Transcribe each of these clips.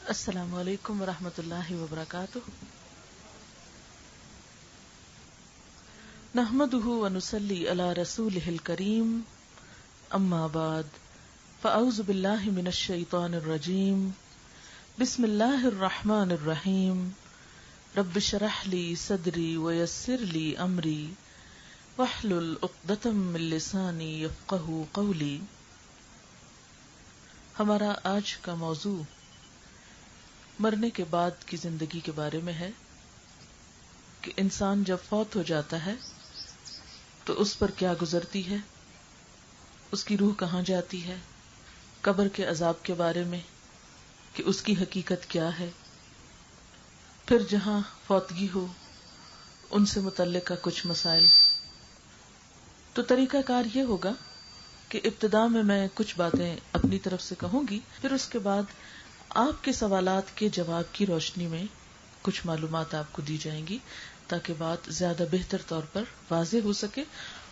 السلام علیکم ورحمۃ اللہ وبرکاتہ. نحمده ونصلی علی رسولہ الکریم. اما بعد فاعوذ باللہ من الشیطان الرجیم. بسم اللہ الرحمن الرحیم. رب اشرح لی صدری ویسر لی امری واحلل عقدۃ من لسانی یفقہوا قولی. ہمارا آج کا موضوع مرنے کے بعد کی زندگی کے بارے میں ہے کہ انسان جب فوت ہو جاتا ہے تو اس پر کیا گزرتی ہے، اس کی روح کہاں جاتی ہے، قبر کے عذاب کے بارے میں کہ اس کی حقیقت کیا ہے، پھر جہاں فوتگی ہو ان سے متعلقہ کچھ مسائل. تو طریقہ کار یہ ہوگا کہ ابتدا میں کچھ باتیں اپنی طرف سے کہوں گی، پھر اس کے بعد آپ کے سوالات کے جواب کی روشنی میں کچھ معلومات آپ کو دی جائیں گی تاکہ بات زیادہ بہتر طور پر واضح ہو سکے،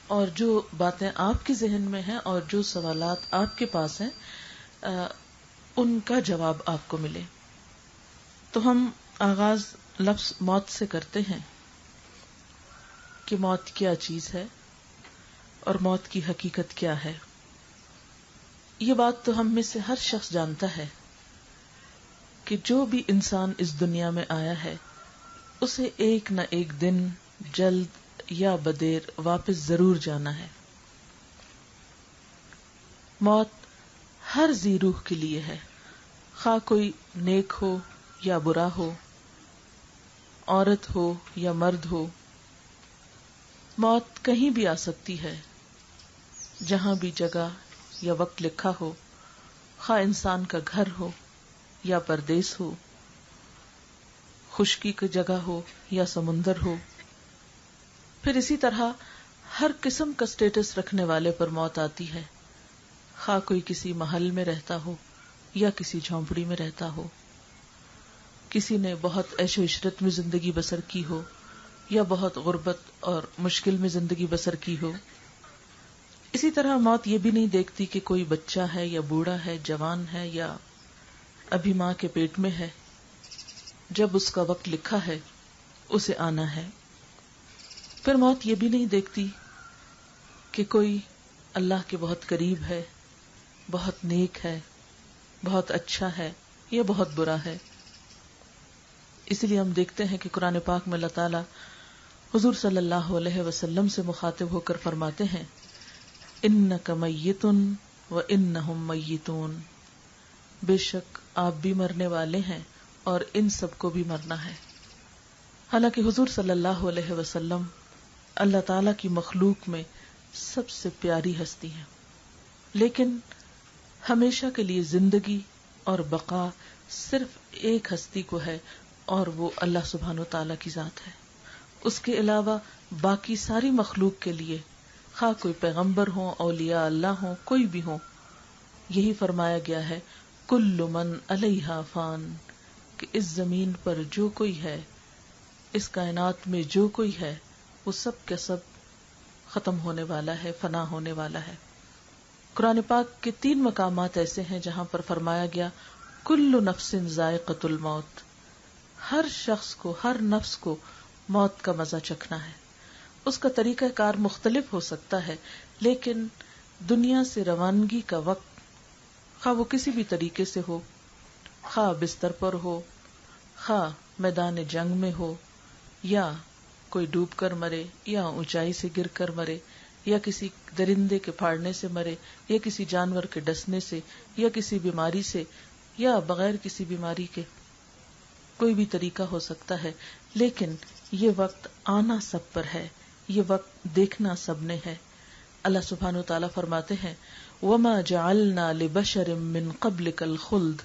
اور جو باتیں آپ کے ذہن میں ہیں اور جو سوالات آپ کے پاس ہیں ان کا جواب آپ کو ملے. تو ہم آغاز لفظ موت سے کرتے ہیں کہ موت کیا چیز ہے اور موت کی حقیقت کیا ہے. یہ بات تو ہم میں سے ہر شخص جانتا ہے کہ جو بھی انسان اس دنیا میں آیا ہے اسے ایک نہ ایک دن جلد یا بدیر واپس ضرور جانا ہے. موت ہر ذی روح کے لیے ہے، خواہ کوئی نیک ہو یا برا ہو، عورت ہو یا مرد ہو. موت کہیں بھی آ سکتی ہے، جہاں بھی جگہ یا وقت لکھا ہو، خواہ انسان کا گھر ہو یا پردیس ہو، خشکی کی جگہ ہو یا سمندر ہو. پھر اسی طرح ہر قسم کا سٹیٹس رکھنے والے پر موت آتی ہے، خواہ کوئی کسی محل میں رہتا ہو یا کسی جھونپڑی میں رہتا ہو، کسی نے بہت عیش و عشرت میں زندگی بسر کی ہو یا بہت غربت اور مشکل میں زندگی بسر کی ہو. اسی طرح موت یہ بھی نہیں دیکھتی کہ کوئی بچہ ہے یا بوڑھا ہے، جوان ہے یا ابھی ماں کے پیٹ میں ہے. جب اس کا وقت لکھا ہے اسے آنا ہے. پھر موت یہ بھی نہیں دیکھتی کہ کوئی اللہ کے بہت قریب ہے، بہت نیک ہے، بہت اچھا ہے یا بہت برا ہے. اس لیے ہم دیکھتے ہیں کہ قرآن پاک میں اللہ تعالی حضور صلی اللہ علیہ وسلم سے مخاطب ہو کر فرماتے ہیں انک میت و انہم میتون، بے شک آپ بھی مرنے والے ہیں اور ان سب کو بھی مرنا ہے. حالانکہ حضور صلی اللہ علیہ وسلم اللہ تعالی کی مخلوق میں سب سے پیاری ہستی ہیں، لیکن ہمیشہ کے لیے زندگی اور بقا صرف ایک ہستی کو ہے اور وہ اللہ سبحانہ و تعالی کی ذات ہے. اس کے علاوہ باقی ساری مخلوق کے لیے، خواہ کوئی پیغمبر ہوں، اولیاء اللہ ہوں، کوئی بھی ہوں، یہی فرمایا گیا ہے کل من علیہا فان، کہ اس زمین پر جو کوئی ہے، اس کائنات میں جو کوئی ہے، وہ سب کا سب ختم ہونے والا ہے، فنا ہونے والا ہے. قرآن پاک کے 3 مقامات ایسے ہیں جہاں پر فرمایا گیا کل نفس ذائقۃ الموت، ہر شخص کو، ہر نفس کو موت کا مزہ چکھنا ہے. اس کا طریقہ کار مختلف ہو سکتا ہے، لیکن دنیا سے روانگی کا وقت، خواہ وہ کسی بھی طریقے سے ہو، خواہ بستر پر ہو، خواہ میدان جنگ میں ہو، یا کوئی ڈوب کر مرے یا اونچائی سے گر کر مرے یا کسی درندے کے پھاڑنے سے مرے یا کسی جانور کے ڈسنے سے یا کسی بیماری سے یا بغیر کسی بیماری کے، کوئی بھی طریقہ ہو سکتا ہے، لیکن یہ وقت آنا سب پر ہے، یہ وقت دیکھنا سب نے ہے. اللہ سبحانہ وتعالی فرماتے ہیں وَمَا جَعَلْنَا لِبَشَرٍ مِّن قَبْلِكَ الْخُلْدَ،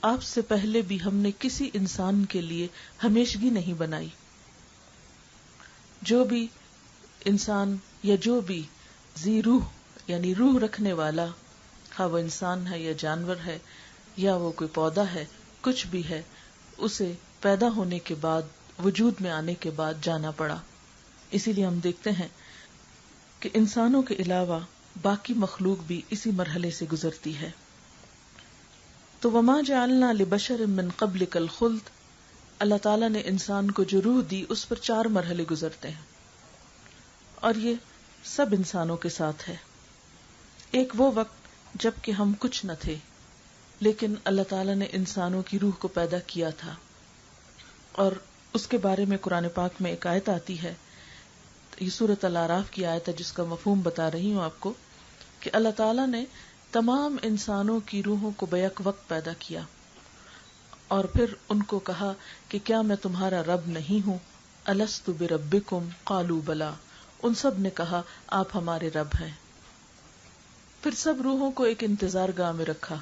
آپ سے پہلے بھی ہم نے کسی انسان کے لیے ہمیشگی نہیں بنائی. جو بھی انسان یا جو بھی ذی روح یعنی روح رکھنے والا، خواہ وہ انسان ہے یا جانور ہے یا وہ کوئی پودا ہے، کچھ بھی ہے، اسے پیدا ہونے کے بعد، وجود میں آنے کے بعد جانا پڑا. اسی لیے ہم دیکھتے ہیں کہ انسانوں کے علاوہ باقی مخلوق بھی اسی مرحلے سے گزرتی ہے. تو وما جعلنا لبشر من قبلک الخلد، اللہ تعالیٰ نے انسان کو جو روح دی اس پر 4 مرحلے گزرتے ہیں، اور یہ سب انسانوں کے ساتھ ہے۔ ایک وہ وقت جب کہ ہم کچھ نہ تھے، لیکن اللہ تعالیٰ نے انسانوں کی روح کو پیدا کیا تھا، اور اس کے بارے میں قرآن پاک میں ایک آیت آتی ہے، یہ سورۃ الاعراف کی آیت ہے جس کا مفہوم بتا رہی ہوں آپ کو، کہ اللہ تعالیٰ نے تمام انسانوں کی روحوں کو بیک وقت پیدا کیا، اور پھر ان کو کہا کہ کیا میں تمہارا رب نہیں ہوں؟ الست بربکم قالوا بلا، ان سب نے کہا آپ ہمارے رب ہیں۔ پھر سب روحوں کو ایک انتظار گاہ میں رکھا۔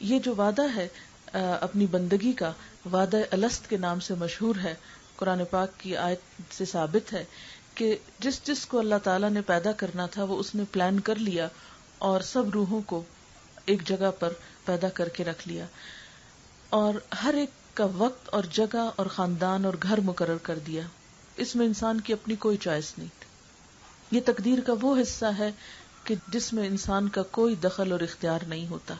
یہ جو وعدہ ہے اپنی بندگی کا، وعدہ الست کے نام سے مشہور ہے، قرآن پاک کی آیت سے ثابت ہے کہ جس جس کو اللہ تعالیٰ نے پیدا کرنا تھا وہ اس نے پلان کر لیا اور سب روحوں کو ایک جگہ پر پیدا کر کے رکھ لیا، اور ہر ایک کا وقت اور جگہ اور خاندان اور گھر مقرر کر دیا۔ اس میں انسان کی اپنی کوئی چوائس نہیں تھی۔ یہ تقدیر کا وہ حصہ ہے کہ جس میں انسان کا کوئی دخل اور اختیار نہیں ہوتا۔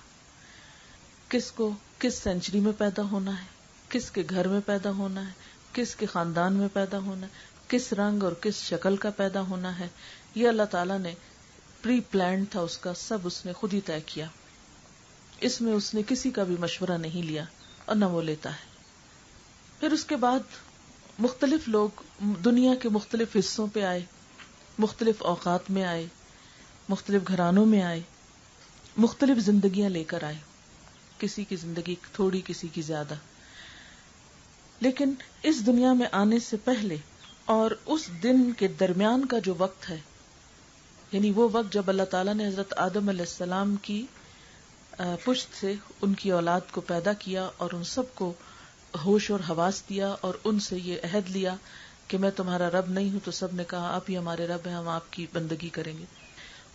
کس کو کس سینچری میں پیدا ہونا ہے، کس کے گھر میں پیدا ہونا ہے، کس کے خاندان میں پیدا ہونا ہے، کس رنگ اور کس شکل کا پیدا ہونا ہے، یہ اللہ تعالیٰ نے پری پلانڈ تھا، اس کا سب اس نے خود ہی طے کیا۔ اس میں اس نے کسی کا بھی مشورہ نہیں لیا اور نہ وہ لیتا ہے۔ پھر اس کے بعد مختلف لوگ دنیا کے مختلف حصوں پہ آئے، مختلف اوقات میں آئے، مختلف گھرانوں میں آئے، مختلف زندگیاں لے کر آئے، کسی کی زندگی تھوڑی کسی کی زیادہ، لیکن اس دنیا میں آنے سے پہلے اور اس دن کے درمیان کا جو وقت ہے، یعنی وہ وقت جب اللہ تعالیٰ نے حضرت آدم علیہ السلام کی پشت سے ان کی اولاد کو پیدا کیا اور ان سب کو ہوش اور حواس دیا اور ان سے یہ عہد لیا کہ میں تمہارا رب نہیں ہوں، تو سب نے کہا آپ ہی ہمارے رب ہیں، ہم آپ کی بندگی کریں گے۔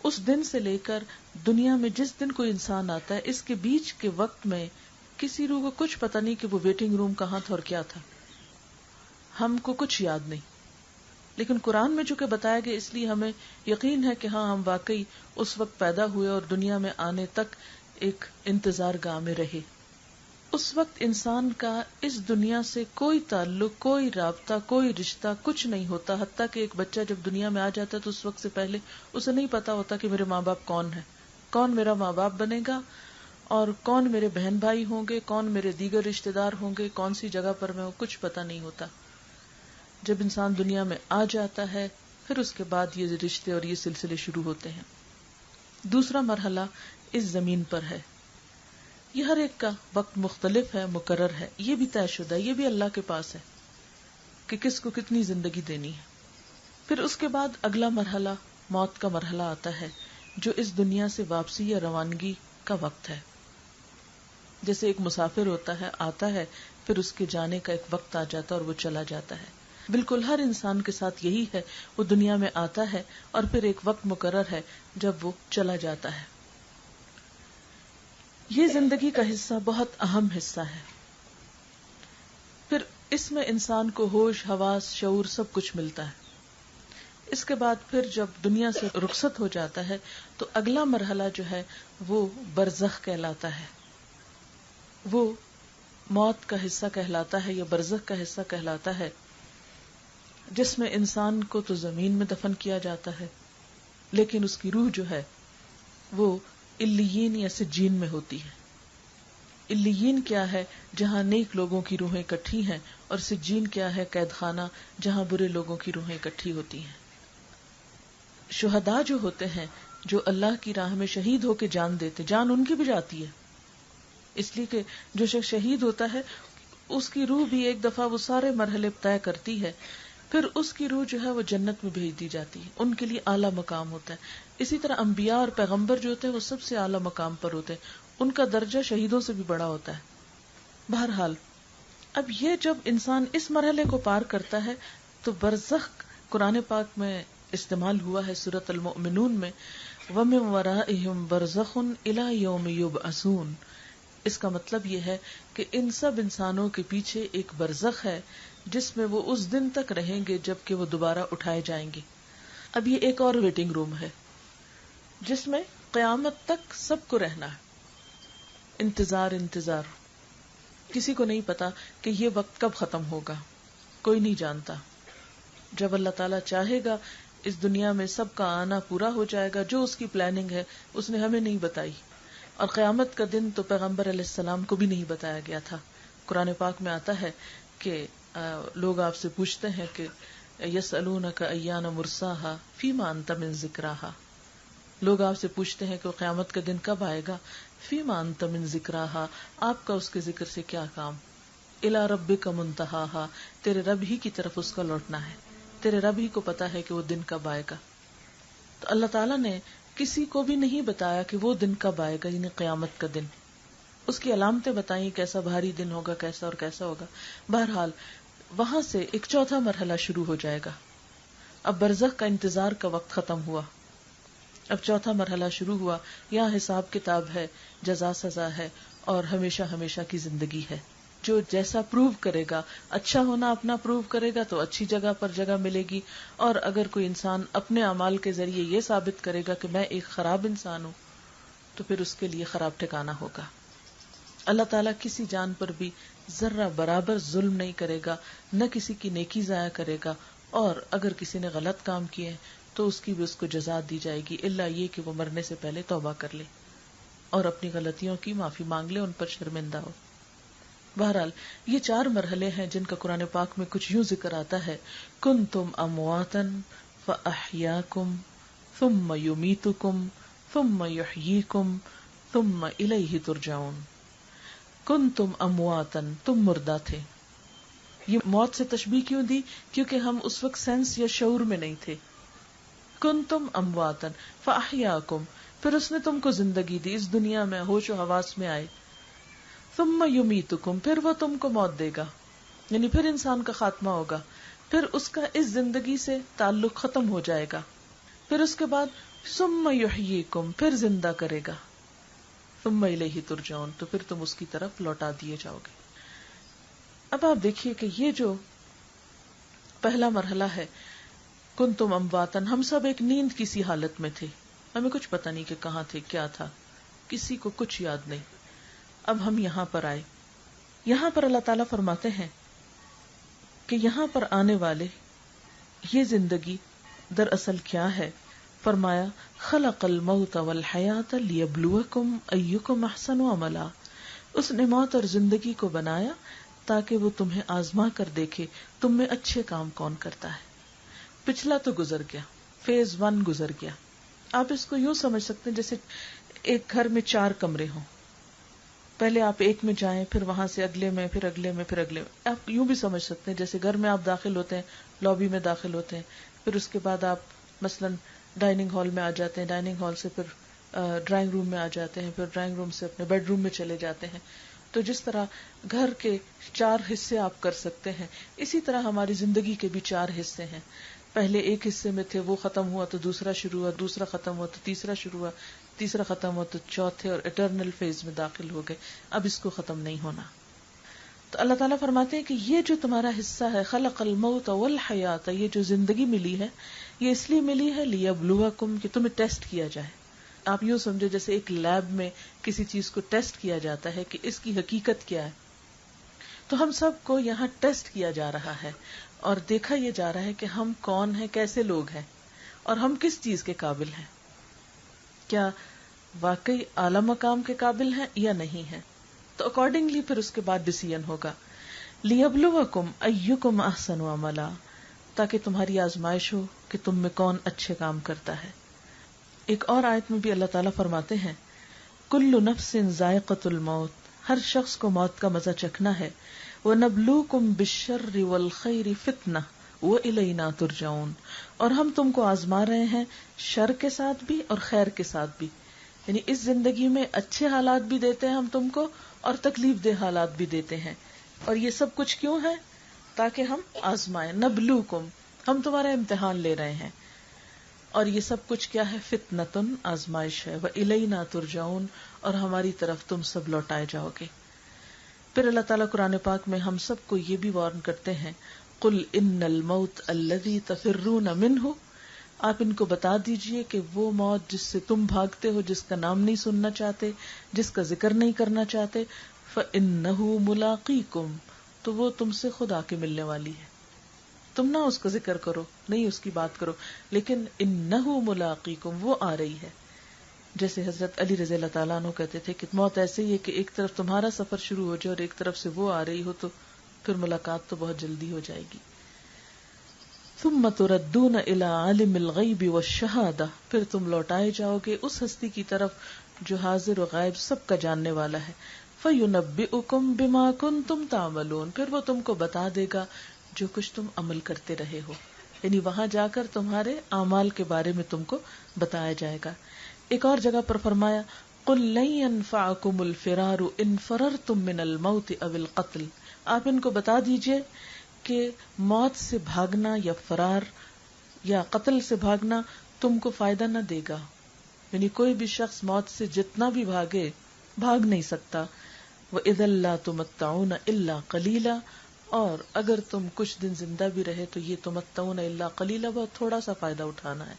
اس دن سے لے کر دنیا میں جس دن کوئی انسان آتا ہے، اس کے بیچ کے وقت میں کسی روح کو کچھ پتہ نہیں کہ وہ ویٹنگ روم کہاں تھا اور کیا تھا، ہم کو کچھ یاد نہیں، لیکن قرآن میں چونکہ بتایا گیا اس لیے ہمیں یقین ہے کہ ہاں ہم واقعی اس وقت پیدا ہوئے اور دنیا میں آنے تک ایک انتظار گاہ میں رہے۔ اس وقت انسان کا اس دنیا سے کوئی تعلق، کوئی رابطہ، کوئی رشتہ کچھ نہیں ہوتا، حتیٰ کہ ایک بچہ جب دنیا میں آ جاتا ہے تو اس وقت سے پہلے اسے نہیں پتا ہوتا کہ میرے ماں باپ کون ہیں، کون میرا ماں باپ بنے گا، اور کون میرے بہن بھائی ہوں گے، کون میرے دیگر رشتہ دار ہوں گے، کون سی جگہ پر میں ہوں، کچھ پتا نہیں ہوتا۔ جب انسان دنیا میں آ جاتا ہے پھر اس کے بعد یہ رشتے اور یہ سلسلے شروع ہوتے ہیں۔ دوسرا مرحلہ اس زمین پر ہے، یہ ہر ایک کا وقت مختلف ہے، مقرر ہے، یہ بھی طے شدہ ہے، یہ بھی اللہ کے پاس ہے کہ کس کو کتنی زندگی دینی ہے۔ پھر اس کے بعد اگلا مرحلہ موت کا مرحلہ آتا ہے، جو اس دنیا سے واپسی یا روانگی کا وقت ہے۔ جیسے ایک مسافر ہوتا ہے، آتا ہے، پھر اس کے جانے کا ایک وقت آ جاتا ہے اور وہ چلا جاتا ہے۔ بالکل ہر انسان کے ساتھ یہی ہے، وہ دنیا میں آتا ہے اور پھر ایک وقت مقرر ہے جب وہ چلا جاتا ہے۔ یہ زندگی کا حصہ بہت اہم حصہ ہے۔ پھر اس میں انسان کو ہوش، حواس، شعور سب کچھ ملتا ہے۔ اس کے بعد پھر جب دنیا سے رخصت ہو جاتا ہے تو اگلا مرحلہ جو ہے وہ برزخ کہلاتا ہے، وہ موت کا حصہ کہلاتا ہے یا برزخ کا حصہ کہلاتا ہے، جس میں انسان کو تو زمین میں دفن کیا جاتا ہے لیکن اس کی روح جو ہے وہ علیین یا سجین میں ہوتی ہے۔ علیین کیا ہے؟ جہاں نیک لوگوں کی روحیں اکٹھی ہیں، اور سجین کیا ہے؟ قید خانہ جہاں برے لوگوں کی روحیں اکٹھی ہوتی ہیں۔ شہداء جو ہوتے ہیں، جو اللہ کی راہ میں شہید ہو کے جان دیتے، جان ان کی بھی جاتی ہے، اس لیے کہ جو شخص شہید ہوتا ہے اس کی روح بھی ایک دفعہ وہ سارے مرحلے طے کرتی ہے، پھر اس کی روح جو ہے وہ جنت میں بھیج دی جاتی ہے، ان کے لیے اعلیٰ مقام ہوتا ہے۔ اسی طرح انبیاء اور پیغمبر جو ہوتے ہیں وہ سب سے اعلیٰ مقام پر ہوتے ہیں، ان کا درجہ شہیدوں سے بھی بڑا ہوتا ہے۔ بہرحال اب یہ جب انسان اس مرحلے کو پار کرتا ہے تو برزخ قرآن پاک میں استعمال ہوا ہے سورۃ المؤمنون میں، وَمِن وَرَائِهِمْ بَرْزَخٌ إِلَى يَوْمِ يُبْعَثُونَ۔ اس کا مطلب یہ ہے کہ ان سب انسانوں کے پیچھے ایک برزخ ہے جس میں وہ اس دن تک رہیں گے جب کہ وہ دوبارہ اٹھائے جائیں گے۔ اب یہ ایک اور ویٹنگ روم ہے جس میں قیامت تک سب کو رہنا ہے۔ انتظار انتظار. کسی کو نہیں پتا کہ یہ وقت کب ختم ہوگا، کوئی نہیں جانتا. جب اللہ تعالیٰ چاہے گا اس دنیا میں سب کا آنا پورا ہو جائے گا. جو اس کی پلاننگ ہے اس نے ہمیں نہیں بتائی، اور قیامت کا دن تو پیغمبر علیہ السلام کو بھی نہیں بتایا گیا تھا. قرآن پاک میں آتا ہے کہ لوگ آپ سے پوچھتے ہیں کہ یسألونک ایان مرساہا فیما انت من ذکراہا. لوگ آپ سے پوچھتے ہیں کہ وہ قیامت کا دن کب آئے گا. فیما انت من ذکراہا، آپ کا اس کے ذکر سے کیا کام. الی ربک منتہاہا، تیرے رب ہی کی طرف اس کا لوٹنا ہے، تیرے رب ہی کو پتا ہے کہ وہ دن کب آئے گا. تو اللہ تعالیٰ نے کسی کو بھی نہیں بتایا کہ وہ دن کب آئے گا، یعنی قیامت کا دن. اس کی علامتیں بتائیں کیسا بھاری دن ہوگا، کیسا اور کیسا ہوگا. بہرحال وہاں سے ایک چوتھا مرحلہ شروع ہو جائے گا. اب برزخ کا انتظار کا وقت ختم ہوا، اب چوتھا مرحلہ شروع ہوا. یہاں حساب کتاب ہے، جزا سزا ہے، اور ہمیشہ ہمیشہ کی زندگی ہے. جو جیسا پروو کرے گا، اچھا ہونا اپنا پروو کرے گا تو اچھی جگہ پر جگہ ملے گی. اور اگر کوئی انسان اپنے اعمال کے ذریعے یہ ثابت کرے گا کہ میں ایک خراب انسان ہوں، تو پھر اس کے لیے خراب ٹھکانہ ہوگا. اللہ تعالیٰ کسی جان پر بھی ذرہ برابر ظلم نہیں کرے گا، نہ کسی کی نیکی ضائع کرے گا. اور اگر کسی نے غلط کام کیے تو اس کی بھی اس کو جزا دی جائے گی، الا یہ کہ وہ مرنے سے پہلے توبہ کر لے اور اپنی غلطیوں کی معافی مانگ لے، ان پر شرمندہ ہو. بہرحال یہ 4 مرحلے ہیں جن کا قرآن پاک میں کچھ یوں ذکر آتا ہے: کنتم امواتا فاحیاکم ثم یمیتکم ثم یحییکم ثم الیہ ترجعون. کنتم امواتا، تم مردہ تھے. یہ موت سے تشبیہ کیوں دی؟ کیونکہ ہم اس وقت سینس یا شعور میں نہیں تھے. کنتم امواتا فاحیاکم، پھر اس نے تم کو زندگی دی، اس دنیا میں ہوش و حواس میں آئے. ثم یمیتکم، پھر وہ تم کو موت دے گا، یعنی پھر انسان کا خاتمہ ہوگا، پھر اس کا اس زندگی سے تعلق ختم ہو جائے گا. پھر اس کے بعد ثم یحییکم، پھر زندہ کرے گا. ثم الیہ ترجعون، تو پھر تم اس کی طرف لوٹا دیے جاؤ گے. اب آپ دیکھیے کہ یہ جو پہلا مرحلہ ہے، کنتم امواتن، ہم سب ایک نیند کی سی حالت میں تھے، ہمیں کچھ پتہ نہیں کہ کہاں تھے، کیا تھا، کسی کو کچھ یاد نہیں. اب ہم یہاں پر آئے. یہاں پر اللہ تعالیٰ فرماتے ہیں کہ یہاں پر آنے والے یہ زندگی دراصل کیا ہے. فرمایا خلق الموت والحیات لیبلوکم ایکم احسن عملا، اس نے موت اور زندگی کو بنایا تاکہ وہ تمہیں آزما کر دیکھے تم میں اچھے کام کون کرتا ہے. پچھلا تو گزر گیا، فیز 1 گزر گیا. آپ اس کو یوں سمجھ سکتے ہیں جیسے ایک گھر میں 4 کمرے ہوں. پہلے آپ ایک میں جائیں، پھر وہاں سے اگلے میں، پھر اگلے میں، پھر اگلے میں. آپ یوں بھی سمجھ سکتے ہیں جیسے گھر میں آپ داخل ہوتے ہیں، لابی میں داخل ہوتے ہیں، پھر اس کے بعد آپ مثلاً ڈائننگ ہال میں آ جاتے ہیں، ڈائننگ ہال سے پھر ڈرائنگ روم میں آ جاتے ہیں، پھر ڈرائنگ روم سے اپنے بیڈ روم میں چلے جاتے ہیں. تو جس طرح گھر کے 4 حصے آپ کر سکتے ہیں، اسی طرح ہماری زندگی کے بھی 4 حصے ہیں. پہلے ایک حصے میں تھے، وہ ختم ہوا تو دوسرا شروع ہوا، دوسرا ختم ہوا تو تیسرا شروع ہوا، تیسرا ختم ہوا تو چوتھے اور اٹرنل فیز میں داخل ہو گئے. اب اس کو ختم نہیں ہونا. تو اللہ تعالیٰ فرماتے ہیں کہ یہ جو تمہارا حصہ ہے، خلق الموت والحیات، یہ جو زندگی ملی ہے یہ اس لیے ملی ہے لیبلوکم، کہ تمہیں ٹیسٹ کیا جائے. آپ یوں سمجھے جیسے ایک لیب میں کسی چیز کو ٹیسٹ کیا جاتا ہے کہ اس کی حقیقت کیا ہے. تو ہم سب کو یہاں ٹیسٹ کیا جا رہا ہے اور دیکھا یہ جا رہا ہے کہ ہم کون ہیں، کیسے لوگ ہیں، اور ہم کس چیز کے قابل ہیں. کیا واقعی اعلی مقام کے قابل ہیں یا نہیں ہیں. تو اکارڈنگلی پھر اس کے بعد ڈیسیژن ہوگا. لیبلوکم ایکم احسن عملا، تاکہ تمہاری آزمائش ہو کہ تم میں کون اچھے کام کرتا ہے. ایک اور آیت میں بھی اللہ تعالیٰ فرماتے ہیں کل نفس ذائقۃ الموت، ہر شخص کو موت کا مزہ چکھنا ہے. وَنَبْلُوكُمْ بِالشَّرِّ وَالْخَيْرِ فِتْنَةً وَإِلَيْنَا تُرْجَعُونَ، اور ہم تم کو آزما رہے ہیں شر کے ساتھ بھی اور خیر کے ساتھ بھی. یعنی اس زندگی میں اچھے حالات بھی دیتے ہیں ہم تم کو اور تکلیف دہ حالات بھی دیتے ہیں. اور یہ سب کچھ کیوں ہے؟ تاکہ ہم آزمائیں. نبلوکم، ہم تمہارا امتحان لے رہے ہیں. اور یہ سب کچھ کیا ہے؟ فتنتن، آزمائش ہے. وَإِلَيْنَا تُرْجَعُونَ، اور ہماری طرف تم سب لوٹائے جاؤ گے. پھر اللہ تعالیٰ قرآن پاک میں ہم سب کو یہ بھی وارن کرتے ہیں قُلْ إِنَّ الْمَوْتَ الَّذِي تَفِرُّونَ مِنْهُ، آپ ان کو بتا دیجئے کہ وہ موت جس سے تم بھاگتے ہو، جس کا نام نہیں سننا چاہتے، جس کا ذکر نہیں کرنا چاہتے، فَإِنَّهُ مُلَاقِيكُمْ، تو وہ تم سے خود آ کے ملنے والی ہے. تم نہ اس کا ذکر کرو، نہیں اس کی بات کرو، لیکن انہو ملاقیکم، وہ آ رہی ہے. جیسے حضرت علی رضی اللہ تعالیٰ عنہ کہتے تھے کہ موت ایسے ہی ہے کہ ایک طرف تمہارا سفر شروع ہو جائے اور ایک طرف سے وہ آ رہی ہو، تو پھر ملاقات تو بہت جلدی ہو جائے گی. ثم تردون الی عالم الغیب والشہادہ، پھر تم لوٹائے جاؤ گے اس ہستی کی طرف جو حاضر و غائب سب کا جاننے والا ہے. فینبئکم بما کنتم تعملون، پھر وہ تم کو بتا دے گا جو کچھ تم عمل کرتے رہے ہو، یعنی وہاں جا کر تمہارے اعمال کے بارے میں تم کو بتایا جائے گا. ایک اور جگہ پر فرمایا قل لن ينفعكم الفرار ان فررتم من الموت او القتل، آپ ان کو بتا دیجئے کہ موت سے بھاگنا یا فرار یا قتل سے بھاگنا تم کو فائدہ نہ دے گا، یعنی کوئی بھی شخص موت سے جتنا بھی بھاگے بھاگ نہیں سکتا. وَإِذًا لَّا تُمَتَّعُونَ إِلَّا قَلِيلًا، اور اگر تم کچھ دن زندہ بھی رہے تو یہ تمتعون الا قلیلا، بہت تھوڑا سا فائدہ اٹھانا ہے.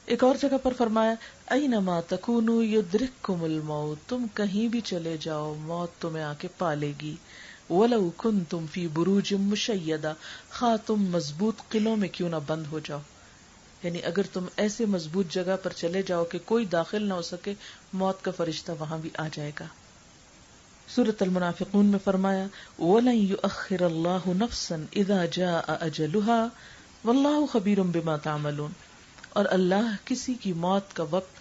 ایک اور جگہ پر فرمایا اینما تکونوا یدرککم الموت، تم کہیں بھی چلے جاؤ موت تمہیں آ کے پالے گی. ولو کنتم فی بروج مشیدہ، خواہ تم مضبوط قلعوں میں کیوں نہ بند ہو جاؤ، یعنی اگر تم ایسے مضبوط جگہ پر چلے جاؤ کہ کوئی داخل نہ ہو سکے، موت کا فرشتہ وہاں بھی آ جائے گا. سورۃ المنافقون میں فرمایا وَلَن يُؤَخِّرَ اللَّهُ نَفْسًا إِذَا جَاءَ أَجَلُهَا وَاللَّهُ خَبِيرٌ بِمَا تَعْمَلُونَ، اور اللہ کسی کی موت کا وقت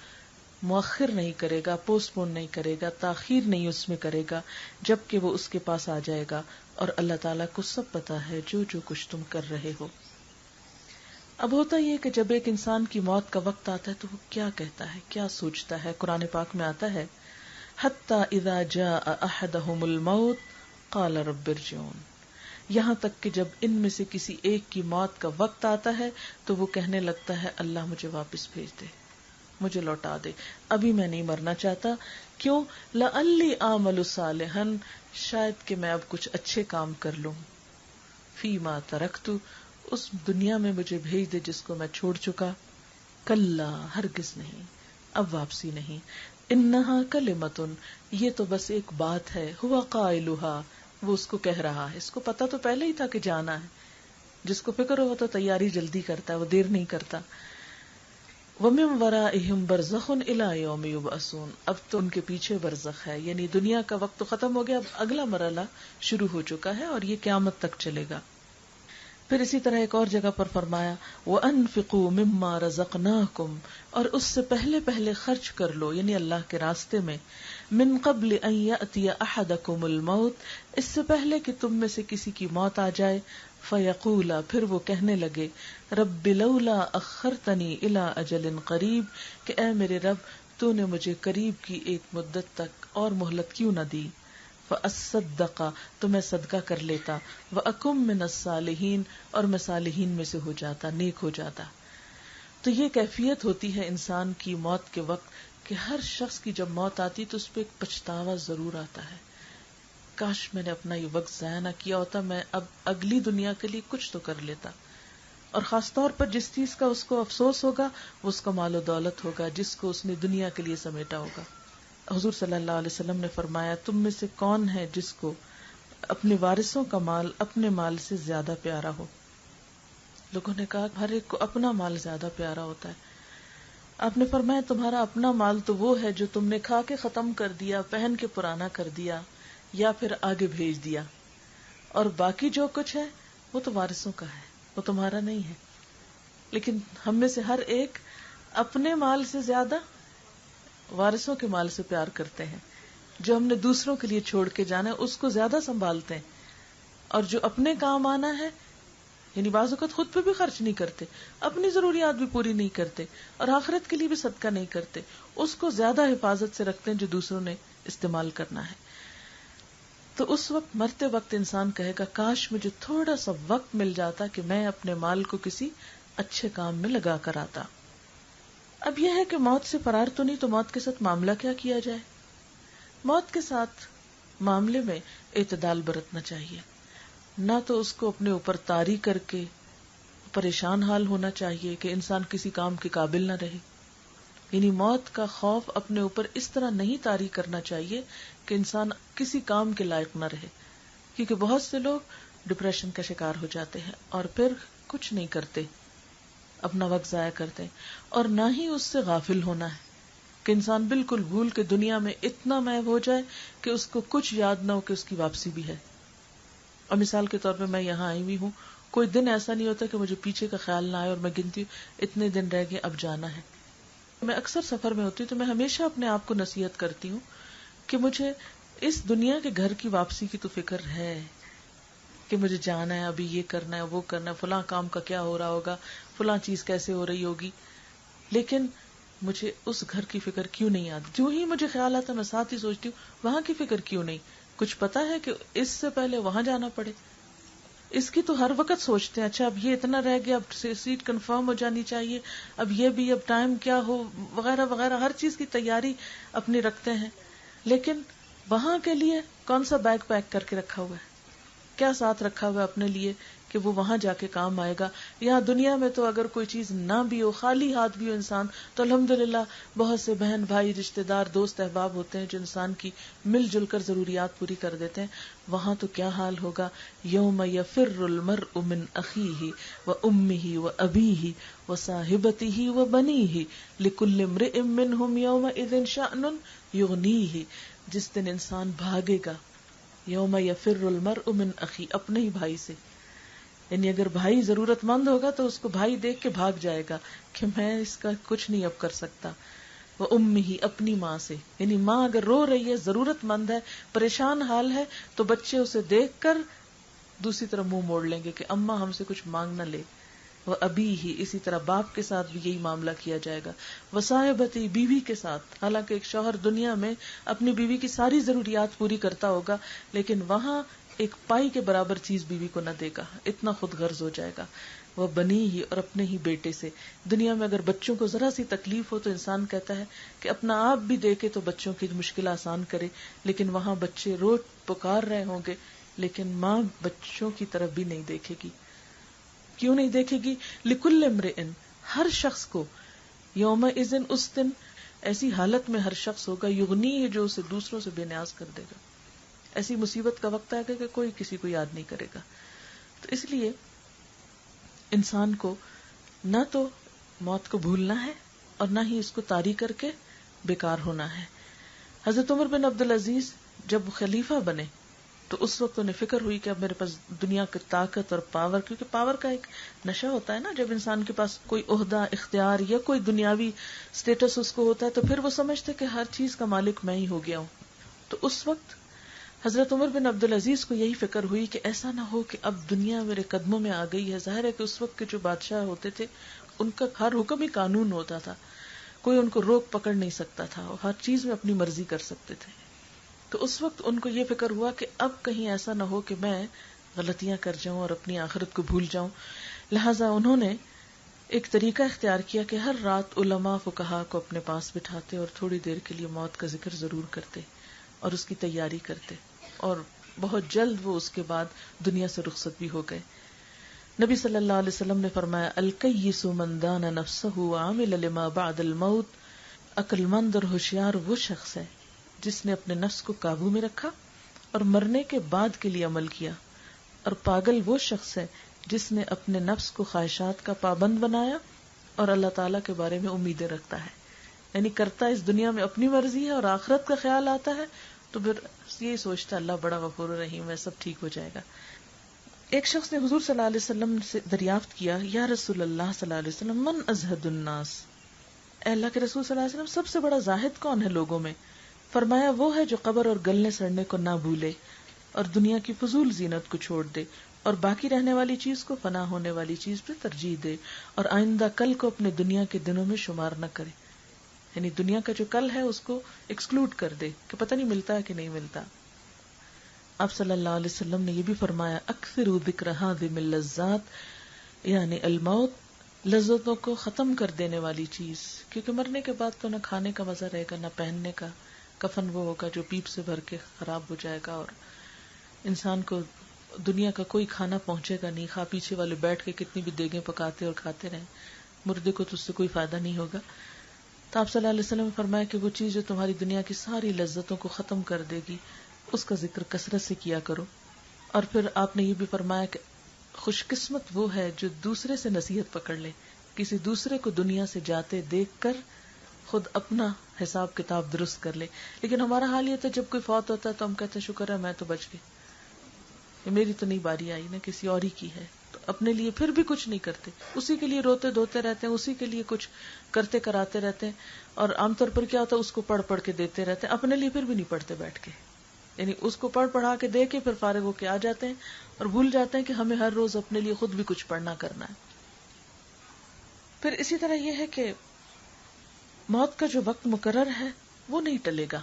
مؤخر نہیں کرے گا، پوسٹ پون نہیں کرے گا، تاخیر نہیں اس میں کرے گا، جبکہ وہ اس کے پاس آ جائے گا، اور اللہ تعالیٰ کو سب پتا ہے جو جو کچھ تم کر رہے ہو. اب ہوتا یہ کہ جب ایک انسان کی موت کا وقت آتا ہے تو وہ کیا کہتا ہے، کیا سوچتا ہے. قرآن پاک میں آتا ہے حَتَّى إِذَا جَاءَ أَحَدَهُمُ الْمَوْتُ قَالَ رَبِّ ارْجِعُونِ، یہاں تک کہ جب ان میں سے کسی ایک کی موت کا وقت آتا ہے تو وہ کہنے لگتا ہے اللہ مجھے واپس بھیج دے، مجھے لوٹا دے، ابھی میں نہیں مرنا چاہتا. کیوں؟ لَعَلِّي أَعْمَلُ صَالِحًا، شاید کہ میں اب کچھ اچھے کام کر لوں. فی ما ترکت، اس دنیا میں مجھے بھیج دے جس کو میں چھوڑ چکا. کلا، ہرگز نہیں، اب واپسی نہیں. انہا کلمتن، یہ تو بس ایک بات ہے. ہوا قائلہا، وہ اس کو کہہ رہا ہے، اس کو پتا تو پہلے ہی تھا کہ جانا ہے. جس کو فکر ہو تو تیاری جلدی کرتا ہے، وہ دیر نہیں کرتا. وَمِن وَرَائِهِمْ بَرْزَخٌ إِلَى يَوْمِ يُبْعَثُونَ، اب تو ان کے پیچھے برزخ ہے، یعنی دنیا کا وقت تو ختم ہو گیا، اب اگلا مرحلہ شروع ہو چکا ہے اور یہ قیامت تک چلے گا. پھر اسی طرح ایک اور جگہ پر فرمایا وَأَنفِقُوا مِمَّا رَزَقْنَاكُمْ، اور اس سے پہلے پہلے خرچ کر لو، یعنی اللہ کے راستے میں. مِن قبل ان یأتی احدکم الموت، اس سے پہلے کہ تم میں سے کسی کی موت آ جائے. فیقولا، پھر وہ کہنے لگے رب لولا اخرتنی الی اجل قریب، کہ اے میرے رب تو نے مجھے قریب کی ایک مدت تک اور مہلت کیوں نہ دی. فاصدق، تو میں صدقہ کر لیتا. واکم من الصالحین، اور میں صالحین میں سے ہو جاتا، نیک ہو جاتا. تو یہ کیفیت ہوتی ہے انسان کی موت کے وقت کہ ہر شخص کی جب موت آتی تو اس پہ ایک پچھتاوا ضرور آتا ہے، کاش میں نے اپنا یہ وقت ضائع نہ کیا ہوتا، میں اب اگلی دنیا کے لیے کچھ تو کر لیتا. اور خاص طور پر جس چیز کا اس کو افسوس ہوگا وہ اس کا مال و دولت ہوگا جس کو اس نے دنیا کے لیے سمیٹا ہوگا. حضور صلی اللہ علیہ وسلم نے فرمایا تم میں سے کون ہے جس کو اپنے وارثوں کا مال اپنے مال سے زیادہ پیارا ہو؟ لوگوں نے کہا ہر ایک کو اپنا مال زیادہ پیارا ہوتا ہے. آپ نے فرمایا تمہارا اپنا مال تو وہ ہے جو تم نے کھا کے ختم کر دیا، پہن کے پرانا کر دیا یا پھر آگے بھیج دیا، اور باقی جو کچھ ہے وہ تو وارثوں کا ہے، وہ تمہارا نہیں ہے. لیکن ہم میں سے ہر ایک اپنے مال سے زیادہ وارثوں کے مال سے پیار کرتے ہیں. جو ہم نے دوسروں کے لیے چھوڑ کے جانا ہے اس کو زیادہ سنبھالتے ہیں، اور جو اپنے کام آنا ہے یعنی بعض اوقات خود پہ بھی خرچ نہیں کرتے، اپنی ضروریات بھی پوری نہیں کرتے، اور آخرت کے لیے بھی صدقہ نہیں کرتے، اس کو زیادہ حفاظت سے رکھتے ہیں جو دوسروں نے استعمال کرنا ہے. تو اس وقت مرتے وقت انسان کہے گا کاش مجھے تھوڑا سا وقت مل جاتا کہ میں اپنے مال کو کسی اچھے کام میں لگا کر آتا. اب یہ ہے کہ موت سے فرار تو نہیں، تو موت کے ساتھ معاملہ کیا کیا جائے؟ موت کے ساتھ معاملے میں اعتدال برتنا چاہیے، نہ تو اس کو اپنے اوپر طاری کر کے پریشان حال ہونا چاہیے کہ انسان کسی کام کے قابل نہ رہے. یعنی موت کا خوف اپنے اوپر اس طرح نہیں طاری کرنا چاہیے کہ انسان کسی کام کے لائق نہ رہے، کیونکہ بہت سے لوگ ڈپریشن کا شکار ہو جاتے ہیں اور پھر کچھ نہیں کرتے، اپنا وقت ضائع کرتے ہیں. اور نہ ہی اس سے غافل ہونا ہے کہ انسان بالکل بھول کے دنیا میں اتنا محو ہو جائے کہ اس کو کچھ یاد نہ ہو کہ اس کی واپسی بھی ہے. اور مثال کے طور پہ میں یہاں آئی ہوئی ہوں، کوئی دن ایسا نہیں ہوتا کہ مجھے پیچھے کا خیال نہ آئے اور میں گنتی ہوں اتنے دن رہ گئے اب جانا ہے. میں اکثر سفر میں ہوتی ہوں تو میں ہمیشہ اپنے آپ کو نصیحت کرتی ہوں کہ مجھے اس دنیا کے گھر کی واپسی کی تو فکر ہے کہ مجھے جانا ہے، ابھی یہ کرنا ہے، وہ کرنا ہے، فلاں کام کا کیا ہو رہا ہوگا، فلاں چیز کیسے ہو رہی ہوگی، لیکن مجھے اس گھر کی فکر کیوں نہیں آتی. جو ہی مجھے خیال آتا میں ساتھ ہی سوچتی ہوں وہاں کی فکر کیوں نہیں. کچھ پتا ہے کہ اس سے پہلے وہاں جانا پڑے. اس کی تو ہر وقت سوچتے ہیں اچھا اب یہ اتنا رہ گیا، اب سیٹ کنفرم ہو جانی چاہیے، اب یہ بھی، اب ٹائم کیا ہو، وغیرہ وغیرہ، ہر چیز کی تیاری اپنی رکھتے ہیں. لیکن وہاں کے لیے کون سا بیگ پیک کر کے رکھا ہوا ہے، کیا ساتھ رکھا ہوا ہے اپنے لیے کہ وہ وہاں جا کے کام آئے گا. یہاں دنیا میں تو اگر کوئی چیز نہ بھی ہو، خالی ہاتھ بھی ہو انسان، تو الحمدللہ بہت سے بہن بھائی رشتہ دار دوست احباب ہوتے ہیں جو انسان کی مل جل کر ضروریات پوری کر دیتے ہیں. وہاں تو کیا حال ہوگا، یوم یفر المرء من اخیہ وامہ وابیہ وصاحبتہ وبنیہ لکل امرئ منہم یومئذ شأن یغنیہ. جس دن انسان بھاگے گا، یوم یفر المرء من اخی، اپنے ہی بھائی سے. یعنی اگر بھائی ضرورت مند ہوگا تو اس کو بھائی دیکھ کے بھاگ جائے گا کہ میں اس کا کچھ نہیں اب کر سکتا. وہ امہ، اپنی ماں سے. یعنی ماں اگر رو رہی ہے، ضرورت مند ہے، پریشان حال ہے، تو بچے اسے دیکھ کر دوسری طرف منہ موڑ لیں گے کہ اماں ہم سے کچھ مانگ نہ لے. وہ ابی ہی، اسی طرح باپ کے ساتھ بھی یہی معاملہ کیا جائے گا. وصاحبتی، بیوی کے ساتھ. حالانکہ ایک شوہر دنیا میں اپنی بیوی کی ساری ضروریات پوری کرتا ہوگا، لیکن وہاں ایک پائی کے برابر چیز بیوی کو نہ دے گا، اتنا خود غرض ہو جائے گا. وہ بنی ہی، اور اپنے ہی بیٹے سے. دنیا میں اگر بچوں کو ذرا سی تکلیف ہو تو انسان کہتا ہے کہ اپنا آپ بھی دیکھے تو بچوں کی مشکل آسان کرے، لیکن وہاں بچے رو پکار رہے ہوں گے لیکن ماں بچوں کی طرف بھی نہیں دیکھے گی. کیوں نہیں دیکھے گی؟ لکل امرئ، ہر شخص کو، یومئذ، اس دن ایسی حالت میں ہر شخص ہوگا، یغنی ہے، جو اسے دوسروں سے بے نیاز کر دے گا. ایسی مصیبت کا وقت آئے گا کہ کوئی کسی کو یاد نہیں کرے گا. تو اس لیے انسان کو نہ تو موت کو بھولنا ہے اور نہ ہی اس کو طاری کر کے بیکار ہونا ہے. حضرت عمر بن عبدالعزیز جب خلیفہ بنے تو اس وقت انہیں فکر ہوئی کہ اب میرے پاس دنیا کی طاقت اور پاور، کیونکہ پاور کا ایک نشہ ہوتا ہے نا، جب انسان کے پاس کوئی عہدہ، اختیار یا کوئی دنیاوی سٹیٹس اس کو ہوتا ہے تو پھر وہ سمجھتے کہ ہر چیز کا مالک میں ہی ہو گیا ہوں. تو اس وقت حضرت عمر بن عبدالعزیز کو یہی فکر ہوئی کہ ایسا نہ ہو کہ اب دنیا میرے قدموں میں آ گئی ہے. ظاہر ہے کہ اس وقت کے جو بادشاہ ہوتے تھے ان کا ہر حکم ہی قانون ہوتا تھا، کوئی ان کو روک پکڑ نہیں سکتا تھا، اور ہر چیز میں اپنی مرضی کر سکتے تھے. تو اس وقت ان کو یہ فکر ہوا کہ اب کہیں ایسا نہ ہو کہ میں غلطیاں کر جاؤں اور اپنی آخرت کو بھول جاؤں. لہٰذا انہوں نے ایک طریقہ اختیار کیا کہ ہر رات علماء فقہا کو اپنے پاس بٹھاتے اور تھوڑی دیر کے لیے موت کا ذکر ضرور کرتے اور اس کی تیاری کرتے، اور بہت جلد وہ اس کے بعد دنیا سے رخصت بھی ہو گئے. نبی صلی اللہ علیہ وسلم نے فرمایا، الکیس من دان نفسہ وعمل لما بعد الموت. عقل مند اور ہوشیار وہ شخص ہے جس نے اپنے نفس کو قابو میں رکھا اور مرنے کے بعد کے لیے عمل کیا، اور پاگل وہ شخص ہے جس نے اپنے نفس کو خواہشات کا پابند بنایا اور اللہ تعالیٰ کے بارے میں امیدیں رکھتا ہے. یعنی کرتا اس دنیا میں اپنی مرضی ہے اور آخرت کا خیال آتا ہے تو پھر یہی سوچتا اللہ بڑا غفور رحیم ہے، سب ٹھیک ہو جائے گا. ایک شخص نے حضور صلی اللہ علیہ وسلم سے دریافت کیا، یا رسول اللہ صلی اللہ علیہ وسلم، من ازہد الناس، اے اللہ کے رسول صلی اللہ علیہ وسلم سب سے بڑا زاہد کون ہے لوگوں میں؟ فرمایا، وہ ہے جو قبر اور گلنے سڑنے کو نہ بھولے اور دنیا کی فضول زینت کو چھوڑ دے اور باقی رہنے والی چیز کو فنا ہونے والی چیز پہ ترجیح دے اور آئندہ کل کو اپنے دنیا کے دنوں میں شمار نہ کرے. یعنی دنیا کا جو کل ہے اس کو ایکسکلوڈ کر دے کہ پتہ نہیں ملتا ہے کہ نہیں ملتا. آپ صلی اللہ علیہ وسلم نے یہ بھی فرمایا، اکثروا ذکر ہادم اللذات، یعنی الموت، لذتوں کو ختم کر دینے والی چیز، کیونکہ مرنے کے بعد تو نہ کھانے کا مزہ رہے گا نہ پہننے کا، کفن وہ ہوگا جو پیپ سے بھر کے خراب ہو جائے گا اور انسان کو دنیا کا کوئی کھانا پہنچے گا نہیں، خواہ پیچھے والے بیٹھ کے کتنی بھی دیگیں پکاتے اور کھاتے رہیں، مردے کو تو اس سے کوئی فائدہ نہیں ہوگا. تو آپ صلی اللہ علیہ وسلم نے فرمایا کہ وہ چیز جو تمہاری دنیا کی ساری لذتوں کو ختم کر دے گی اس کا ذکر کثرت سے کیا کرو. اور پھر آپ نے یہ بھی فرمایا کہ خوش قسمت وہ ہے جو دوسرے سے نصیحت پکڑ لے، کسی دوسرے کو دنیا سے جاتے دیکھ کر خود اپنا حساب کتاب درست کر لے. لیکن ہمارا حال یہ تھا جب کوئی فوت ہوتا ہے تو ہم کہتے ہیں شکر ہے میں تو بچ گئی، میری تو نہیں باری آئی نا، کسی اور ہی کی ہے. تو اپنے لیے پھر بھی کچھ نہیں کرتے، اسی کے لیے روتے دھوتے رہتے ہیں، اسی کے لیے کچھ کرتے کراتے رہتے ہیں. اور عام طور پر کیا ہوتا ہے، اس کو پڑھ پڑھ کے دیتے رہتے ہیں، اپنے لیے پھر بھی نہیں پڑھتے بیٹھ کے. یعنی اس کو پڑھ پڑھا کے دے کے پھر فارغ ہو کے آ جاتے ہیں اور بھول جاتے ہیں کہ ہمیں ہر روز اپنے لیے خود بھی کچھ پڑھنا کرنا ہے. پھر اسی طرح یہ ہے کہ موت کا جو وقت مقرر ہے وہ نہیں ٹلے گا.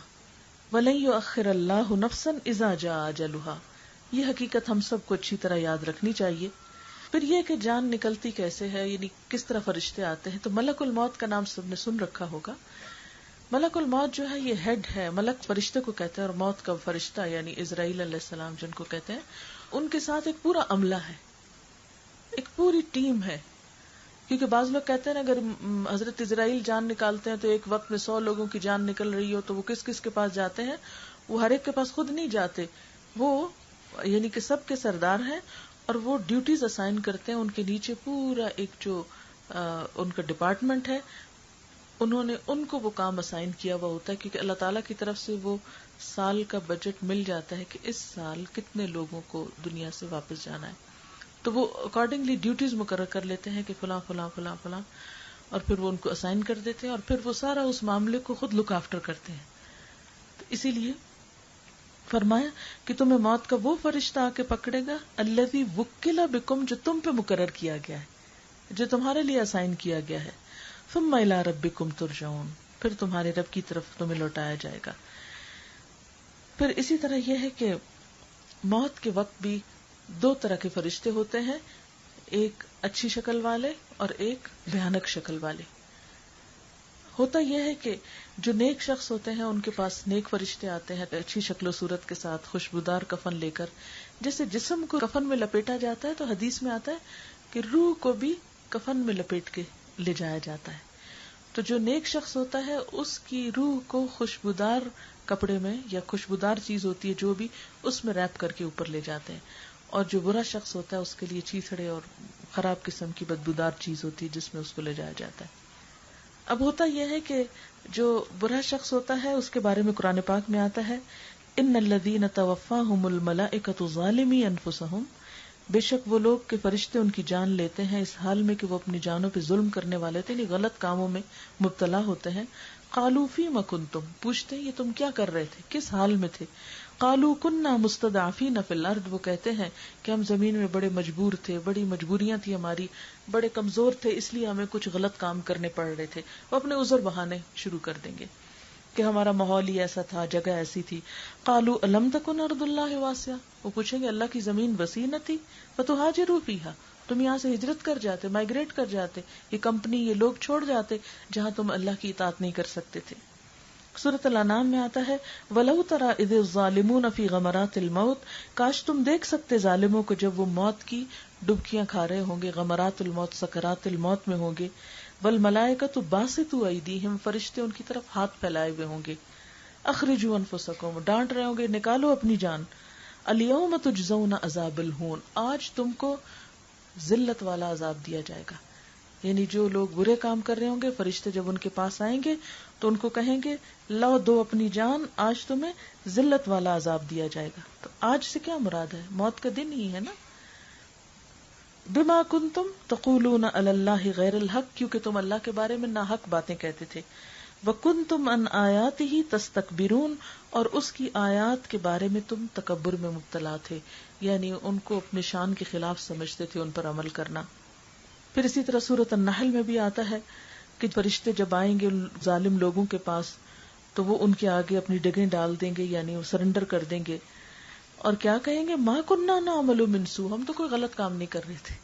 وَلَن يُؤَخِّرَ اللَّهُ نَفْسًا إِذَا جَاءَ أَجَلُهَا، یہ حقیقت ہم سب کو اچھی طرح یاد رکھنی چاہیے. پھر یہ کہ جان نکلتی کیسے ہے، یعنی کس طرح فرشتے آتے ہیں. تو ملک الموت کا نام سب نے سن رکھا ہوگا. ملک الموت جو ہے یہ ہیڈ ہے، ملک فرشتے کو کہتے ہیں، اور موت کا فرشتہ یعنی اسرائیل علیہ السلام جن کو کہتے ہیں، ان کے ساتھ ایک پورا عملہ ہے، ایک پوری ٹیم ہے. کیونکہ بعض لوگ کہتے ہیں نا اگر حضرت اسرائیل جان نکالتے ہیں تو ایک وقت میں 100 لوگوں کی جان نکل رہی ہو تو وہ کس کس کے پاس جاتے ہیں. وہ ہر ایک کے پاس خود نہیں جاتے، وہ یعنی کہ سب کے سردار ہیں اور وہ ڈیوٹیز اسائن کرتے ہیں. ان کے نیچے پورا ایک جو ان کا ڈپارٹمنٹ ہے، انہوں نے ان کو وہ کام اسائن کیا ہوا ہوتا ہے، کیونکہ اللہ تعالیٰ کی طرف سے وہ سال کا بجٹ مل جاتا ہے کہ اس سال کتنے لوگوں کو دنیا سے واپس جانا ہے. تو وہ اکارڈنگلی ڈیوٹیز مقرر کر لیتے ہیں کہ فلاں فلاں فلاں فلاں، اور پھر وہ ان کو اسائن کر دیتے ہیں اور پھر وہ سارا اس معاملے کو خود لک آفٹر کرتے ہیں. تو اسی لیے فرمایا کہ تمہیں موت کا وہ فرشتہ آ کے پکڑے گا الذی وکل بکم، جو تم پہ مقرر کیا گیا ہے، جو تمہارے لیے اسائن کیا گیا ہے. ثم الی ربکم ترجعون، پھر تمہارے رب کی طرف تمہیں لوٹایا جائے گا. پھر اسی طرح یہ ہے کہ موت کے وقت بھی 2 طرح کے فرشتے ہوتے ہیں، ایک اچھی شکل والے اور ایک بھیانک شکل والے. ہوتا یہ ہے کہ جو نیک شخص ہوتے ہیں ان کے پاس نیک فرشتے آتے ہیں اچھی شکل و صورت کے ساتھ، خوشبودار کفن لے کر. جیسے جسم کو کفن میں لپیٹا جاتا ہے تو حدیث میں آتا ہے کہ روح کو بھی کفن میں لپیٹ کے لے جایا جاتا ہے. تو جو نیک شخص ہوتا ہے اس کی روح کو خوشبودار کپڑے میں یا خوشبودار چیز ہوتی ہے جو بھی، اس میں ریپ کر کے اوپر لے جاتے ہیں. اور جو برا شخص ہوتا ہے اس کے لیے چیتھڑے اور خراب قسم کی بدبودار چیز ہوتی ہے جس میں اس کو لے جایا جاتا ہے. اب ہوتا یہ ہے کہ جو برا شخص ہوتا ہے اس کے بارے میں قرآن پاک میں آتا ہے ان الذین توفاہم الملائکۃ ظالمی انفسہم، بے شک وہ لوگ کہ فرشتے ان کی جان لیتے ہیں اس حال میں کہ وہ اپنی جانوں پہ ظلم کرنے والے تھے، یعنی غلط کاموں میں مبتلا ہوتے ہیں. قالوا فیما کنتم، پوچھتے ہیں یہ تم کیا کر رہے تھے، کس حال میں تھے. قالوا كنا مستضعفین فی الارض، وہ کہتے ہیں کہ ہم زمین میں بڑے مجبور تھے، بڑی مجبوریاں تھی ہماری، بڑے کمزور تھے، اس لیے ہمیں کچھ غلط کام کرنے پڑ رہے تھے. وہ اپنے عذر بہانے شروع کر دیں گے کہ ہمارا ماحول ہی ایسا تھا، جگہ ایسی تھی. قالوا الم تکن ارض اللہ واسعہ، وہ پوچھیں گے اللہ کی زمین وسیع نہ تھی، فتہاجروا فیہا، تم یہاں سے ہجرت کر جاتے، مائگریٹ کر جاتے، یہ کمپنی یہ لوگ چھوڑ جاتے جہاں تم اللہ کی اطاعت نہیں کر سکتے تھے. سورۃ الانعام میں آتا ہے وَلَوْ تَرَى إِذِ الظَّالِمُونَ فِي غَمَرَاتِ الْمَوْتِ، کاش تم دیکھ سکتے ظالموں کو جب وہ موت کی ڈبکیاں کھا رہے ہوں گے، غمرات الموت، سکرات الموت میں ہوں گے. وَالْمَلَائِكَةُ بَاسِطُو أَيْدِيهِمْ، فرشتے ان کی طرف ہاتھ پھیلائے ہوئے ہوں گے. أَخْرِجُوا أَنفُسَكُمْ، ڈانٹ رہے ہوں گے نکالو اپنی جان. الْيَوْمَ تُجْزَوْنَ عَذَابَ الْهُونِ، آج تم کو ذلت والا عذاب دیا جائے گا. یعنی جو لوگ برے کام کر رہے ہوں گے فرشتے جب ان کے پاس آئیں گے تو ان کو کہیں گے لاؤ دو اپنی جان، آج تمہیں ذلت والا عذاب دیا جائے گا. تو آج سے کیا مراد ہے؟ موت کا دن ہی ہے نا. بما کنتم تقولون علی اللہ غیر الحق، کیونکہ تم اللہ کے بارے میں ناحق باتیں کہتے تھے. وکنتم عن آیاتہ تستکبرون، اور اس کی آیات کے بارے میں تم تکبر میں مبتلا تھے، یعنی ان کو اپنے شان کے خلاف سمجھتے تھے، ان پر عمل کرنا. پھر اسی طرح سورۃ النحل میں بھی آتا ہے کہ فرشتے جب آئیں گے ظالم لوگوں کے پاس تو وہ ان کے آگے اپنی ڈگیں ڈال دیں گے، یعنی وہ سرنڈر کر دیں گے اور کیا کہیں گے ما کننا نعمل من سوء، ہم تو کوئی غلط کام نہیں کر رہے تھے.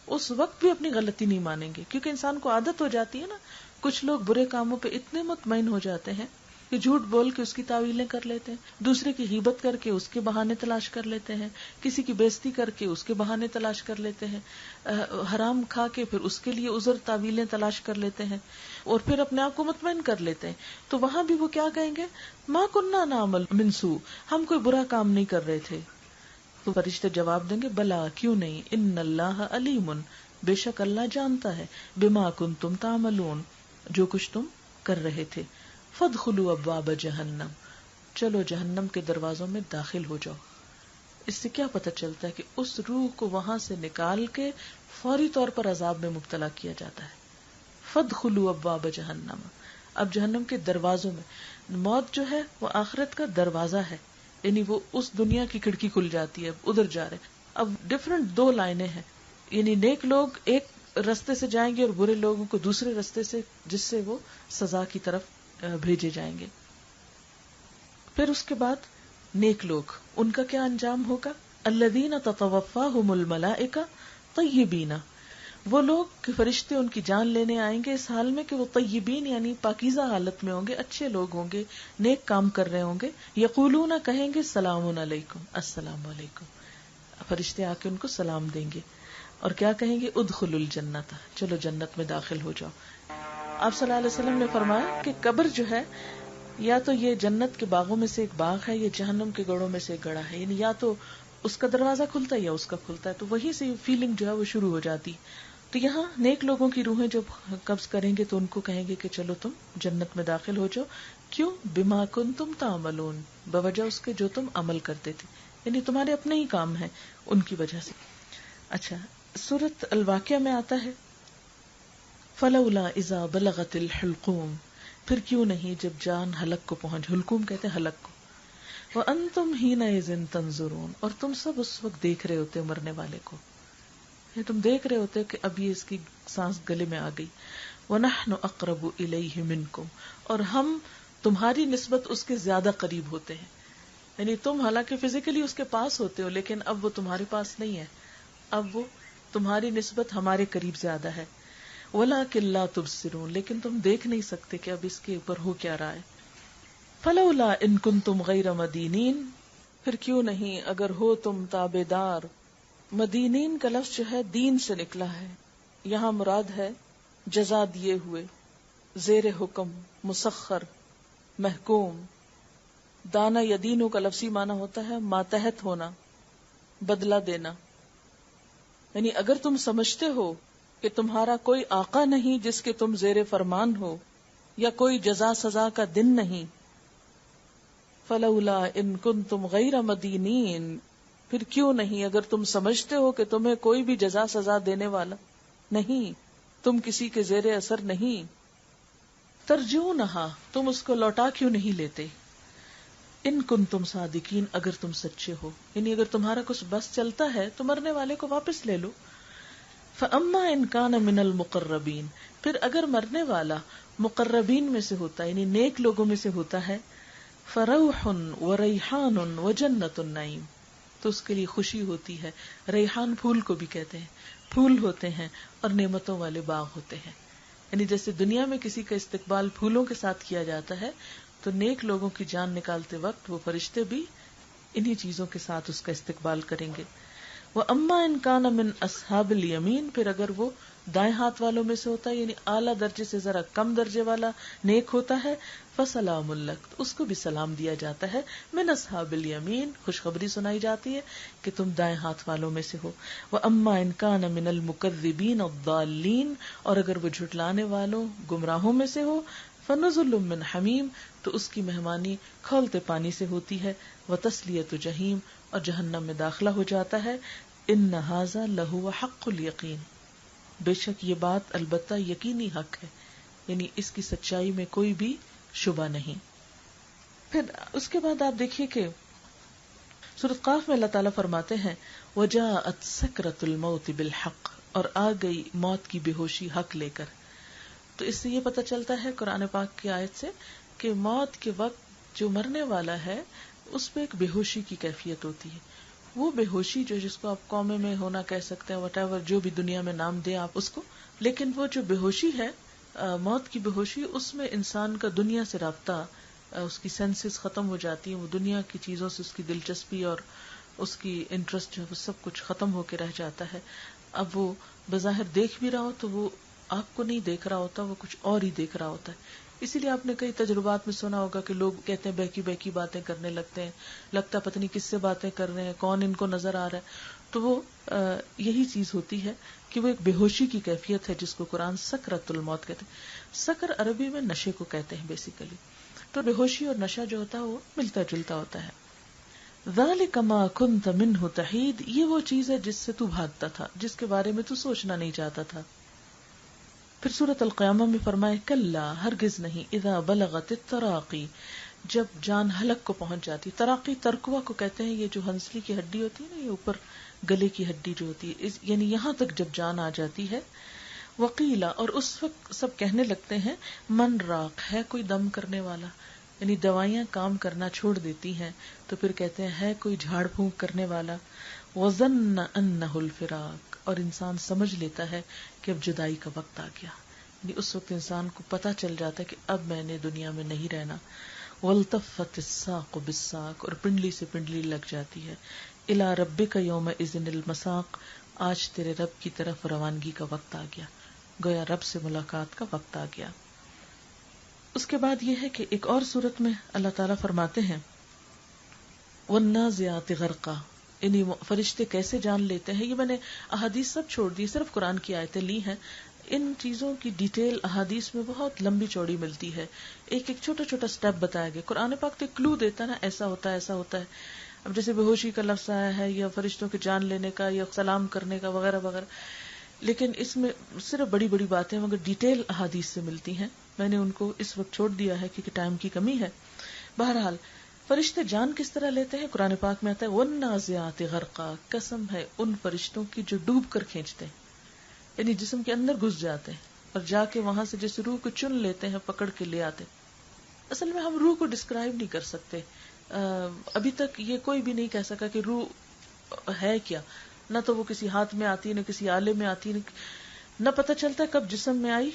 اس وقت بھی اپنی غلطی نہیں مانیں گے، کیونکہ انسان کو عادت ہو جاتی ہے نا. کچھ لوگ برے کاموں پہ اتنے مطمئن ہو جاتے ہیں کہ جھوٹ بول کے اس کی تعویلیں کر لیتے ہیں، دوسرے کی غیبت کر کے اس کے بہانے تلاش کر لیتے ہیں، کسی کی بےزتی کر کے اس کے بہانے تلاش کر لیتے ہیں، حرام کھا کے پھر اس کے لیے عذر تعویلیں تلاش کر لیتے ہیں، اور پھر اپنے آپ کو مطمئن کر لیتے ہیں. تو وہاں بھی وہ کیا کہیں گے؟ ما کننا نعمل من سوء، ہم کوئی برا کام نہیں کر رہے تھے. تو فرشتے جواب دیں گے بلا، کیوں نہیں، ان اللہ علیم، بے شک اللہ جانتا ہے، بما کنتم تعملون، جو کچھ تم کر رہے تھے. فادخلوا ابواب جہنم، چلو جہنم کے دروازوں میں داخل ہو جاؤ. اس سے کیا پتہ چلتا ہے کہ اس روح کو وہاں سے نکال کے فوری طور پر عذاب میں مبتلا کیا جاتا ہے. فادخلوا ابواب جہنم، اب جہنم کے دروازوں میں، موت جو ہے وہ آخرت کا دروازہ ہے، یعنی وہ اس دنیا کی کھڑکی کھل جاتی ہے، ادھر جا رہے. اب ڈفرنٹ دو لائنیں ہیں، یعنی نیک لوگ ایک رستے سے جائیں گے اور برے لوگوں کو دوسرے رستے سے، جس سے وہ سزا کی طرف بھیجے جائیں گے. پھر اس کے بعد نیک لوگ، ان کا کیا انجام ہوگا؟ الذین تتوفاہم الملائکہ طیبین، وہ لوگ کہ فرشتے ان کی جان لینے آئیں گے اس حال میں کہ وہ طیبین یعنی پاکیزہ حالت میں ہوں گے، اچھے لوگ ہوں گے، نیک کام کر رہے ہوں گے. یقولون، کہیں گے سلام علیکم، السلام علیکم. فرشتے آ کے ان کو سلام دیں گے اور کیا کہیں گے؟ ادخلوا الجنت، چلو جنت میں داخل ہو جاؤ. آپ صلی اللہ علیہ وسلم نے فرمایا کہ قبر جو ہے یا تو یہ جنت کے باغوں میں سے ایک باغ ہے، یا جہنم کے گڑھوں میں سے ایک گڑھا ہے، یعنی یا تو اس کا دروازہ کھلتا ہے یا اس کا کھلتا ہے. تو وہیں سے فیلنگ جو ہے وہ شروع ہو جاتی. تو یہاں نیک لوگوں کی روحیں جب قبض کریں گے تو ان کو کہیں گے کہ چلو تم جنت میں داخل ہو جاؤ. کیوں؟ بما کنتم تعملون، بوجہ اس کے جو تم عمل کرتے تھے، یعنی تمہارے اپنے ہی کام ہیں ان کی وجہ سے. اچھا، سورۃ الواقعہ میں آتا ہے فلولا اذا بلغت الحلقوم، پھر کیوں نہیں جب جان حلق کو پہنچ، حلقوم کہتے ہیں حلق کو، وانتم حینئذ تنظرون، اور تم سب اس وقت دیکھ رہے ہوتے مرنے والے کو، یہ تم دیکھ رہے ہوتے کہ اب یہ اس کی سانس گلے میں آ گئی. وَنَحْنُ أَقْرَبُ إِلَيْهِ مِنْكُمْ، اور ہم تمہاری نسبت اس کے زیادہ قریب ہوتے ہیں. یعنی تم حالانکہ فزیکلی اس کے پاس ہوتے ہو لیکن اب وہ تمہارے پاس نہیں ہے، اب وہ تمہاری نسبت ہمارے قریب زیادہ ہے. وَلَٰكِن لَا تُبْصِرُونَ، لیکن تم دیکھ نہیں سکتے کہ اب اس کے اوپر ہو کیا رہا ہے. فَلَوْلَا إِن كُنتُمْ غَيْرَ مَدِينِينَ، پھر کیوں نہیں اگر ہو تم تابعدار. مدینین کا لفظ جو ہے دین سے نکلا ہے، یہاں مراد ہے جزا دیے ہوئے، زیر حکم، مسخر، محکوم. دانا یدینو کا لفظی معنی ہوتا ہے ماتحت ہونا، بدلہ دینا. یعنی اگر تم سمجھتے ہو کہ تمہارا کوئی آقا نہیں جس کے تم زیر فرمان ہو، یا کوئی جزا سزا کا دن نہیں. فلولا ان کنتم غیر مدینین، پھر کیوں نہیں اگر تم سمجھتے ہو کہ تمہیں کوئی بھی جزا سزا دینے والا نہیں، تم کسی کے زیر اثر نہیں. ترجونہا، تم اس کو لوٹا کیوں نہیں لیتے. ان کنتم صادقین، اگر تم سچے ہو، یعنی اگر تمہارا کچھ بس چلتا ہے تو مرنے والے کو واپس لے لو. فاما ان کان من المقربین، پھر اگر مرنے والا مقربین میں سے ہوتا ہے یعنی نیک لوگوں میں سے ہوتا ہے، فروح وریحان وجنت النعیم، تو اس کے لیے خوشی ہوتی ہے. ریحان پھول کو بھی کہتے ہیں، پھول ہوتے ہیں اور نعمتوں والے باغ ہوتے ہیں. یعنی جیسے دنیا میں کسی کا استقبال پھولوں کے ساتھ کیا جاتا ہے، تو نیک لوگوں کی جان نکالتے وقت وہ فرشتے بھی انہی چیزوں کے ساتھ اس کا استقبال کریں گے. وَأَمَّا إِن كَانَ مِنْ أَصْحَابِ الْيَمِينَ، پھر اگر وہ دائیں ہاتھ والوں میں سے ہوتا ہے یعنی اعلیٰ درجے سے ذرا کم درجے والا نیک ہوتا ہے، فَسَلَامٌ لَكَ، اس کو بھی سلام دیا جاتا ہے. مِنْ أَصْحَابِ الْيَمِينَ، خوشخبری سنائی جاتی ہے کہ تم دائیں ہاتھ والوں میں سے ہو. وَأَمَّا إِن كَانَ مِنَ الْمُكَذِّبِينَ الضَّالِّينَ، اور اگر وہ جھٹلانے والوں گمراہوں میں سے ہو، فَنُزُلٌ مِّنْ حَمِيمٍ، تو اس کی مہمانی کھولتے پانی سے ہوتی ہے. وَتَصْلِيَةُ جَحِيمٍ، اور جہنم میں داخلہ ہو جاتا ہے. ان ھذا لہو حق الیقین، بے شک یہ بات البتہ یقینی حق ہے، یعنی اس کی سچائی میں کوئی بھی شبہ نہیں. پھر اس کے بعد آپ دیکھیے کہ سورۃ قاف میں اللہ تعالیٰ فرماتے ہیں وجاءت سکرۃ الموت بالحق، اور آ گئی موت کی بے ہوشی حق لے کر. تو اس سے یہ پتہ چلتا ہے قرآن پاک کی آیت سے کہ موت کے وقت جو مرنے والا ہے اس پہ ایک بے ہوشی کی کیفیت ہوتی ہے. وہ بے ہوشی جو جس کو آپ قومے میں ہونا کہہ سکتے ہیں، وٹ ایور جو بھی دنیا میں نام دیں آپ اس کو، لیکن وہ جو بے ہوشی ہے موت کی بے ہوشی، اس میں انسان کا دنیا سے رابطہ اس کی سینسز ختم ہو جاتی ہیں، وہ دنیا کی چیزوں سے اس کی دلچسپی اور اس کی انٹرسٹ جو ہے وہ سب کچھ ختم ہو کے رہ جاتا ہے. اب وہ بظاہر دیکھ بھی رہا ہو تو وہ آپ کو نہیں دیکھ رہا ہوتا، وہ کچھ اور ہی دیکھ رہا ہوتا ہے. اسی لیے آپ نے کئی تجربات میں سنا ہوگا کہ لوگ کہتے ہیں بہکی بہکی باتیں کرنے لگتے ہیں، لگتا پتہ نہیں کس سے باتیں کر رہے ہیں، کون ان کو نظر آ رہا ہے. تو وہ یہی چیز ہوتی ہے کہ وہ ایک بے ہوشی کی کیفیت ہے جس کو قرآن سکرۃ الموت کہتے ہیں. سکر عربی میں نشے کو کہتے ہیں بیسیکلی. تو بے ہوشی اور نشہ جو ہوتا ہے وہ ملتا جلتا ہوتا ہے. ذَلِكَ مَا كُنْتَ مِنْهُ تَحِيدُ، یہ وہ چیز ہے جس سے تو بھاگتا تھا، جس کے بارے میں تو سوچنا نہیں چاہتا تھا. پھر سورۃ القیامہ میں فرمائے کلا، ہرگز نہیں، اذا بلغت التراقی، جب جان حلق کو پہنچ جاتی. تراقی ترقوہ کو کہتے ہیں، یہ جو ہنسلی کی ہڈی ہوتی ہے نا، یہ اوپر گلے کی ہڈی جو ہوتی ہے، یعنی یہاں تک جب جان آ جاتی ہے. وقیلا، اور اس وقت سب کہنے لگتے ہیں من راق، ہے کوئی دم کرنے والا، یعنی دوائیاں کام کرنا چھوڑ دیتی ہیں تو پھر کہتے ہیں ہے کوئی جھاڑ پھونک کرنے والا. وظن انہ الفراق، اور انسان سمجھ لیتا ہے کہ اب جدائی کا وقت آ گیا، یعنی اس وقت انسان کو پتہ چل جاتا ہے کہ اب میں نے دنیا میں نہیں رہنا. والتفت الساق بالساق، اور پنڈلی سے پنڈلی لگ جاتی ہے. الی ربک یومئذ المساق، آج تیرے رب کی طرف روانگی کا وقت آ گیا، گویا رب سے ملاقات کا وقت آ گیا. اس کے بعد یہ ہے کہ ایک اور صورت میں اللہ تعالیٰ فرماتے ہیں والنازعات غرقا، یعنی فرشتے کیسے جان لیتے ہیں. یہ میں نے احادیث سب چھوڑ دی، صرف قرآن کی آیتیں لی ہیں. ان چیزوں کی ڈیٹیل احادیث میں بہت لمبی چوڑی ملتی ہے، ایک ایک چھوٹا چھوٹا سٹیپ بتایا گیا. قرآن پاک تو کلو دیتا ہے نا، ایسا ہوتا ہے ایسا ہوتا ہے. اب جیسے بے ہوشی کا لفظ آیا ہے، یا فرشتوں کے جان لینے کا، یا سلام کرنے کا، وغیرہ وغیرہ، لیکن اس میں صرف بڑی بڑی باتیں مگر ڈیٹیل احادیث سے ملتی ہیں. میں نے ان کو اس وقت چھوڑ دیا ہے کیونکہ ٹائم کی کمی ہے. بہرحال فرشتے جان کس طرح لیتے ہیں، قرآن پاک میں آتا ہے والنازعات غرقا، قسم ہے ان فرشتوں کی جو ڈوب کر کھینچتے ہیں، یعنی جسم کے اندر گھس جاتے ہیں اور جا کے وہاں سے جس روح کو چن لیتے ہیں، پکڑ کے لے آتے. اصل میں ہم روح کو ڈسکرائب نہیں کر سکتے. ابھی تک یہ کوئی بھی نہیں کہہ سکا کہ روح ہے کیا. نہ تو وہ کسی ہاتھ میں آتی، نہ کسی آلے میں آتی، نہ پتہ چلتا کب جسم میں آئی.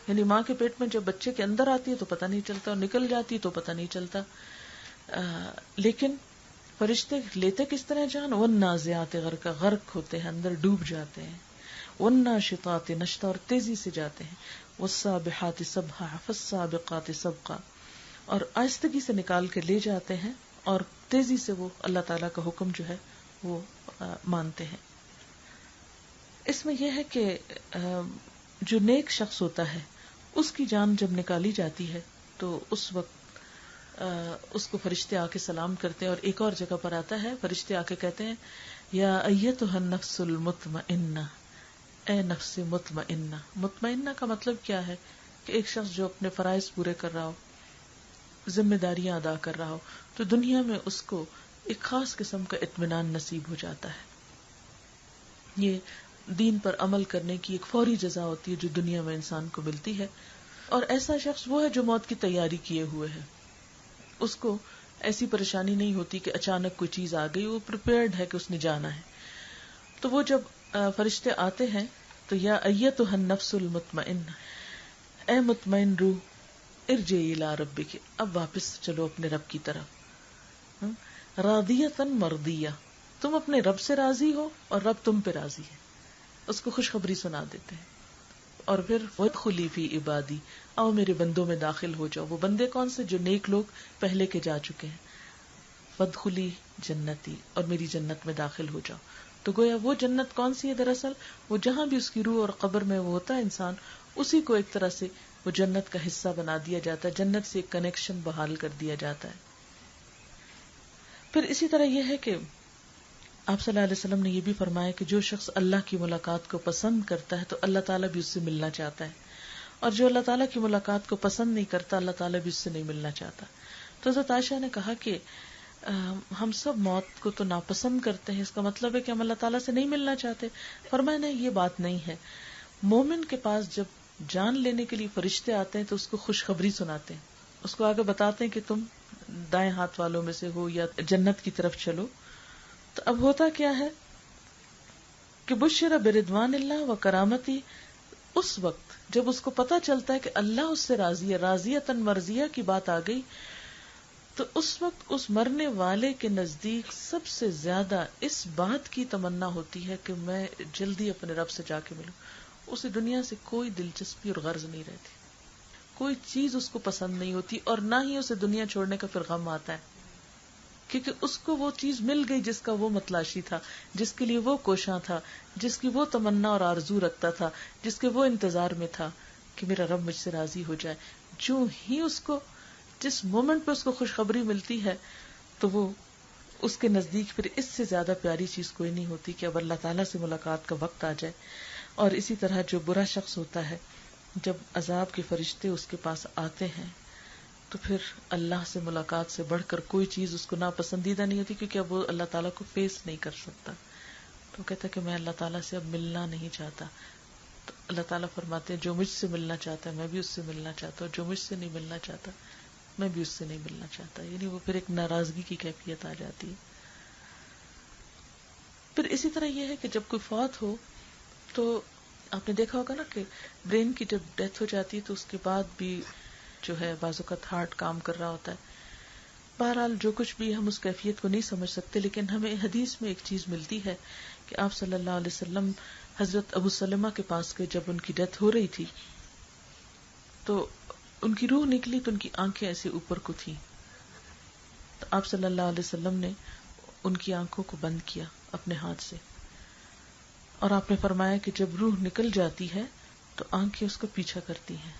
یعنی ماں کے پیٹ میں جب بچے کے اندر آتی ہے تو پتہ نہیں چلتا، اور نکل جاتی تو پتہ نہیں چلتا. لیکن فرشتے لیتے کس طرح جان، والنازعات غرقا، غرق ہوتے ہیں، اندر ڈوب جاتے ہیں. والناشطات نشطا، اور تیزی سے جاتے ہیں. والسابحات سبحا فالسابقات سبقا، اور آہستگی سے نکال کے لے جاتے ہیں اور تیزی سے وہ اللہ تعالیٰ کا حکم جو ہے وہ مانتے ہیں. اس میں یہ ہے کہ جو نیک شخص ہوتا ہے اس کی جان جب نکالی جاتی ہے تو اس وقت اس کو فرشتے آ کے سلام کرتے ہیں. اور ایک اور جگہ پر آتا ہے فرشتے آ کے کہتے ہیں یا ایتھا النفس المطمئنہ، اے نفس مطمئنہ. مطمئنہ کا مطلب کیا ہے کہ ایک شخص جو اپنے فرائض پورے کر رہا ہو، ذمہ داریاں ادا کر رہا ہو، تو دنیا میں اس کو ایک خاص قسم کا اطمینان نصیب ہو جاتا ہے. یہ دین پر عمل کرنے کی ایک فوری جزا ہوتی ہے جو دنیا میں انسان کو ملتی ہے. اور ایسا شخص وہ ہے جو موت کی تیاری کیے ہوئے ہے، اس کو ایسی پریشانی نہیں ہوتی کہ اچانک کوئی چیز آ گئی، وہ پریپیئرڈ ہے کہ اس نے جانا ہے. تو وہ جب فرشتے آتے ہیں تو یا ایتھا النفس المطمئنہ، اے مطمئن روح، ارجعی الی ربک، اب واپس چلو اپنے رب کی طرف. راضیۃ مرضیہ، تم اپنے رب سے راضی ہو اور رب تم پہ راضی ہے. اس کو خوشخبری سنا دیتے ہیں. اور پھر وادخلی فی عبادی، آؤ میرے بندوں میں داخل ہو جاؤ. وہ بندے کون سے؟ جو نیک لوگ پہلے کے جا چکے ہیں. وادخلی جنتی، اور میری جنت میں داخل ہو جاؤ. تو گویا وہ جنت کون سی ہے؟ دراصل وہ جہاں بھی اس کی روح اور قبر میں وہ ہوتا ہے انسان، اسی کو ایک طرح سے وہ جنت کا حصہ بنا دیا جاتا ہے، جنت سے ایک کنیکشن بحال کر دیا جاتا ہے. پھر اسی طرح یہ ہے کہ آپ صلی اللہ علیہ وسلم نے یہ بھی فرمایا کہ جو شخص اللہ کی ملاقات کو پسند کرتا ہے تو اللہ تعالیٰ بھی اس سے ملنا چاہتا ہے، اور جو اللہ تعالیٰ کی ملاقات کو پسند نہیں کرتا اللہ تعالیٰ بھی اس سے نہیں ملنا چاہتا. تو حضرت عائشہ نے کہا کہ ہم سب موت کو تو ناپسند کرتے ہیں، اس کا مطلب ہے کہ ہم اللہ تعالیٰ سے نہیں ملنا چاہتے. فرمایا نہیں، یہ بات نہیں ہے. مومن کے پاس جب جان لینے کے لیے فرشتے آتے ہیں تو اس کو خوشخبری سناتے ہیں، اس کو آگے بتاتے ہیں کہ تم دائیں ہاتھ والوں میں سے ہو یا جنت کی طرف چلو. تو اب ہوتا کیا ہے کہ بشر برضوان اللہ و کرامتی، اس وقت جب اس کو پتا چلتا ہے کہ اللہ اس سے راضی ہے، راضیۃ مرضیہ کی بات آ گئی، تو اس وقت اس مرنے والے کے نزدیک سب سے زیادہ اس بات کی تمنا ہوتی ہے کہ میں جلدی اپنے رب سے جا کے ملوں. اسے دنیا سے کوئی دلچسپی اور غرض نہیں رہتی، کوئی چیز اس کو پسند نہیں ہوتی، اور نہ ہی اسے دنیا چھوڑنے کا پھر غم آتا ہے، کیونکہ اس کو وہ چیز مل گئی جس کا وہ متلاشی تھا، جس کے لیے وہ کوشاں تھا، جس کی وہ تمنا اور آرزو رکھتا تھا، جس کے وہ انتظار میں تھا کہ میرا رب مجھ سے راضی ہو جائے. جو ہی اس کو جس مومنٹ پہ اس کو خوشخبری ملتی ہے تو وہ اس کے نزدیک پھر اس سے زیادہ پیاری چیز کوئی نہیں ہوتی کہ اب اللہ تعالیٰ سے ملاقات کا وقت آ جائے. اور اسی طرح جو برا شخص ہوتا ہے، جب عذاب کے فرشتے اس کے پاس آتے ہیں تو پھر اللہ سے ملاقات سے بڑھ کر کوئی چیز اس کو ناپسندیدہ نہیں ہوتی، کیونکہ اب وہ اللہ تعالیٰ کو فیس نہیں کر سکتا. تو کہتا ہے کہ میں اللہ تعالیٰ سے اب ملنا نہیں چاہتا. تو اللہ تعالیٰ فرماتے ہیں جو مجھ سے ملنا چاہتا ہے میں بھی اس سے ملنا چاہتا ہوں، جو مجھ سے نہیں ملنا چاہتا میں بھی اس سے نہیں ملنا چاہتا. یعنی وہ پھر ایک ناراضگی کی کیفیت آ جاتی ہے. پھر اسی طرح یہ ہے کہ جب کوئی فوت ہو تو آپ نے دیکھا ہوگا نا کہ برین کی جب ڈیتھ ہو جاتی ہے تو اس کے بعد بھی جو ہے بعض اوقات ہارٹ کام کر رہا ہوتا ہے. بہرحال جو کچھ بھی ہم اس کیفیت کو نہیں سمجھ سکتے، لیکن ہمیں حدیث میں ایک چیز ملتی ہے کہ آپ صلی اللہ علیہ وسلم حضرت ابو سلمہ کے پاس گئے جب ان کی ڈیتھ ہو رہی تھی، تو ان کی روح نکلی تو ان کی آنکھیں ایسے اوپر کو تھیں. تو آپ صلی اللہ علیہ وسلم نے ان کی آنکھوں کو بند کیا اپنے ہاتھ سے، اور آپ نے فرمایا کہ جب روح نکل جاتی ہے تو آنکھیں اس کا پیچھا کرتی ہیں.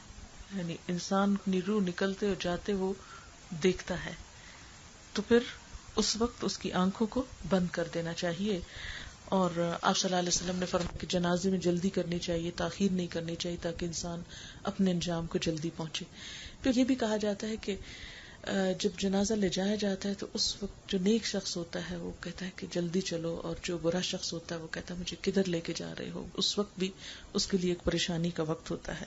یعنی انسان اپنی روح نکلتے اور جاتے وہ دیکھتا ہے، تو پھر اس وقت اس کی آنکھوں کو بند کر دینا چاہیے. اور آپ صلی اللہ علیہ وسلم نے فرمایا کہ جنازے میں جلدی کرنی چاہیے، تاخیر نہیں کرنی چاہیے، تاکہ انسان اپنے انجام کو جلدی پہنچے. پھر یہ بھی کہا جاتا ہے کہ جب جنازہ لے جایا جاتا ہے تو اس وقت جو نیک شخص ہوتا ہے وہ کہتا ہے کہ جلدی چلو، اور جو برا شخص ہوتا ہے وہ کہتا ہے مجھے کدھر لے کے جا رہے ہو. اس وقت بھی اس کے لیے ایک پریشانی کا وقت ہوتا ہے.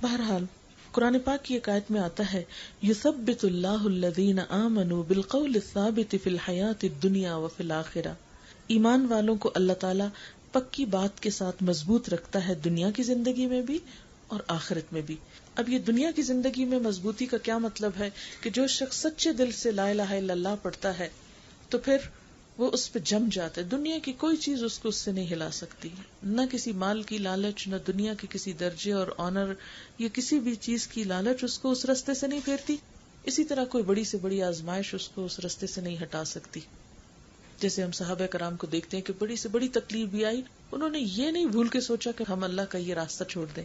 بہرحال قرآن پاک کی ایک آیت میں آتا ہے یثبت اللہ الذین آمنوا بالقول الثابت فی الحیاۃ الدنیا وفی الآخرہ. ایمان والوں کو اللہ تعالیٰ پکی بات کے ساتھ مضبوط رکھتا ہے دنیا کی زندگی میں بھی اور آخرت میں بھی. اب یہ دنیا کی زندگی میں مضبوطی کا کیا مطلب ہے کہ جو شخص سچے دل سے لا الہ الا اللہ پڑھتا ہے تو پھر وہ اس پہ جم جاتا ہے. دنیا کی کوئی چیز اس کو اس سے نہیں ہلا سکتی، نہ کسی مال کی لالچ، نہ دنیا کے کسی درجے اور آنر یا کسی بھی چیز کی لالچ اس کو اس رستے سے نہیں پھیرتی. اسی طرح کوئی بڑی سے بڑی آزمائش اس کو اس رستے سے نہیں ہٹا سکتی. جیسے ہم صحابہ کرام کو دیکھتے ہیں کہ بڑی سے بڑی تکلیف بھی آئی، انہوں نے یہ نہیں بھول کے سوچا کہ ہم اللہ کا یہ راستہ چھوڑ دیں.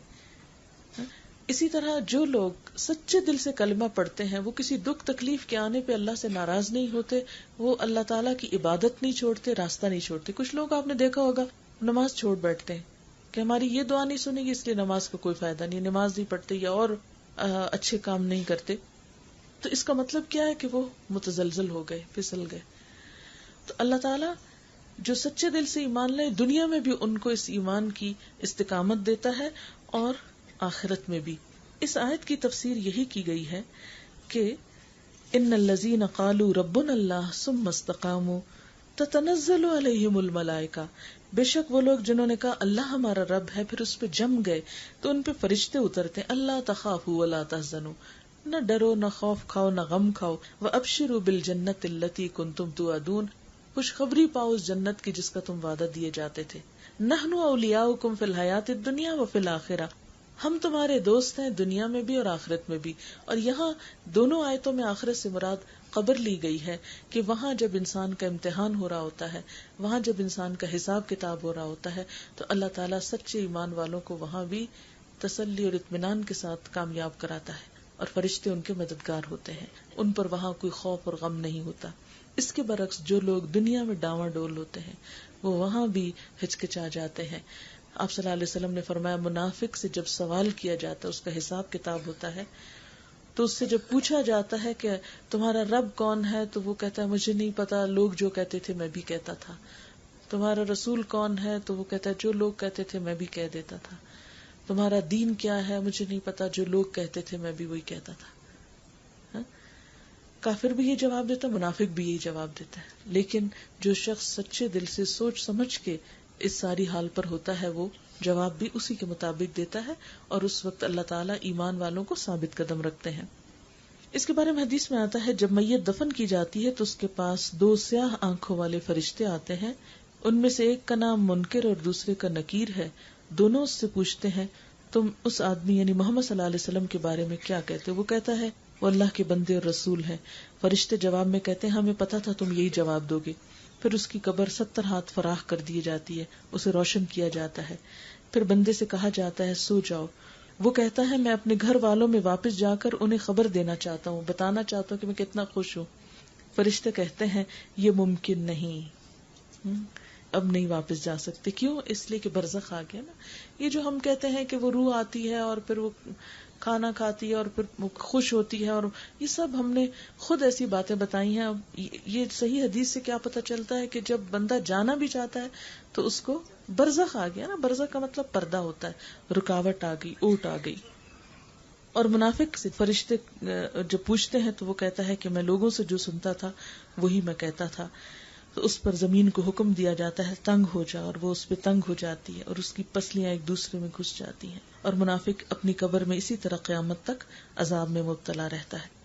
اسی طرح جو لوگ سچے دل سے کلمہ پڑھتے ہیں وہ کسی دکھ تکلیف کے آنے پہ اللہ سے ناراض نہیں ہوتے، وہ اللہ تعالیٰ کی عبادت نہیں چھوڑتے، راستہ نہیں چھوڑتے. کچھ لوگ آپ نے دیکھا ہوگا نماز چھوڑ بیٹھتے ہیں کہ ہماری یہ دعا نہیں سنے گی اس لیے نماز کا کوئی فائدہ نہیں، نماز نہیں پڑھتے یا اور اچھے کام نہیں کرتے. تو اس کا مطلب کیا ہے کہ وہ متزلزل ہو گئے، پھسل گئے. تو اللہ تعالیٰ جو سچے دل سے ایمان لے دنیا میں بھی ان کو اس ایمان کی استقامت دیتا ہے اور آخرت میں بھی. اس آیت کی تفسیر یہی کی گئی ہے کہ ان الذین قالوا ربنا اللہ ثم استقاموا تتنزل علیہم الملائکہ، بے شک وہ لوگ جنہوں نے کہا اللہ ہمارا رب ہے پھر اس پہ جم گئے تو ان پہ فرشتے اترتے ہیں. اللہ تخافوا ولا تحزنوا، نہ ڈرو نہ خوف کھاؤ نہ غم کھاؤ. وابشروا بالجنۃ التی کنتم توعدون، خوشخبری پاؤ اس جنت کی جس کا تم وعدہ دیے جاتے تھے. نحن اولیاؤکم فی الحیاۃ الدنیا وفی الآخرہ، ہم تمہارے دوست ہیں دنیا میں بھی اور آخرت میں بھی. اور یہاں دونوں آیتوں میں آخرت سے مراد قبر لی گئی ہے کہ وہاں جب انسان کا امتحان ہو رہا ہوتا ہے، وہاں جب انسان کا حساب کتاب ہو رہا ہوتا ہے تو اللہ تعالیٰ سچے ایمان والوں کو وہاں بھی تسلی اور اطمینان کے ساتھ کامیاب کراتا ہے اور فرشتے ان کے مددگار ہوتے ہیں، ان پر وہاں کوئی خوف اور غم نہیں ہوتا. اس کے برعکس جو لوگ دنیا میں ڈاواں ڈول ہوتے ہیں وہ وہاں بھی ہچکچا جاتے ہیں. آپ صلی اللہ علیہ وسلم نے فرمایا منافق سے جب سوال کیا جاتا ہے، اس کا حساب کتاب ہوتا ہے، تو اس سے جب پوچھا جاتا ہے کہ تمہارا رب کون ہے تو وہ کہتا ہے مجھے نہیں پتا، لوگ جو کہتے تھے میں بھی کہتا تھا. تمہارا رسول کون ہے تو وہ کہتا ہے جو لوگ کہتے تھے میں بھی کہہ دیتا تھا. تمہارا دین کیا ہے مجھے نہیں پتا، جو لوگ کہتے تھے میں بھی وہی کہتا تھا. کافر بھی یہ جواب دیتا ہے، منافق بھی یہی جواب دیتا ہے. لیکن جو شخص سچے دل سے سوچ سمجھ کے اس ساری حال پر ہوتا ہے وہ جواب بھی اسی کے مطابق دیتا ہے، اور اس وقت اللہ تعالیٰ ایمان والوں کو ثابت قدم رکھتے ہیں. اس کے بارے میں حدیث میں آتا ہے جب میت دفن کی جاتی ہے تو اس کے پاس 2 سیاہ آنکھوں والے فرشتے آتے ہیں، ان میں سے ایک کا نام منکر اور دوسرے کا نکیر ہے. دونوں اس سے پوچھتے ہیں تم اس آدمی یعنی محمد صلی اللہ علیہ وسلم کے بارے میں کیا کہتے ہو؟ وہ کہتا ہے وہ اللہ کے بندے اور رسول ہیں. فرشتے جواب میں کہتے ہیں ہمیں پتا تھا تم یہی جواب دو گے. پھر اس کی قبر 70 ہاتھ فراخ کر دی جاتی ہے، اسے روشن کیا جاتا ہے. پھر بندے سے کہا جاتا ہے سو جاؤ. وہ کہتا ہے میں اپنے گھر والوں میں واپس جا کر انہیں خبر دینا چاہتا ہوں، بتانا چاہتا ہوں کہ میں کتنا خوش ہوں. فرشتے کہتے ہیں یہ ممکن نہیں، اب نہیں واپس جا سکتے. کیوں؟ اس لیے کہ برزخ آ گیا نا. یہ جو ہم کہتے ہیں کہ وہ روح آتی ہے اور پھر وہ کھانا کھاتی ہے اور پھر وہ خوش ہوتی ہے، اور یہ سب ہم نے خود ایسی باتیں بتائی ہیں. یہ صحیح حدیث سے کیا پتہ چلتا ہے کہ جب بندہ جانا بھی چاہتا ہے تو اس کو برزخ آ گیا نا. برزخ کا مطلب پردہ ہوتا ہے، رکاوٹ آ گئی، اوٹ آ گئی. اور منافق سے فرشتے جب پوچھتے ہیں تو وہ کہتا ہے کہ میں لوگوں سے جو سنتا تھا وہی میں کہتا تھا. تو اس پر زمین کو حکم دیا جاتا ہے تنگ ہو جا، اور وہ اس پہ تنگ ہو جاتی ہے اور اس کی پسلیاں ایک دوسرے میں گھس جاتی ہیں. اور منافق اپنی قبر میں اسی طرح قیامت تک عذاب میں مبتلا رہتا ہے.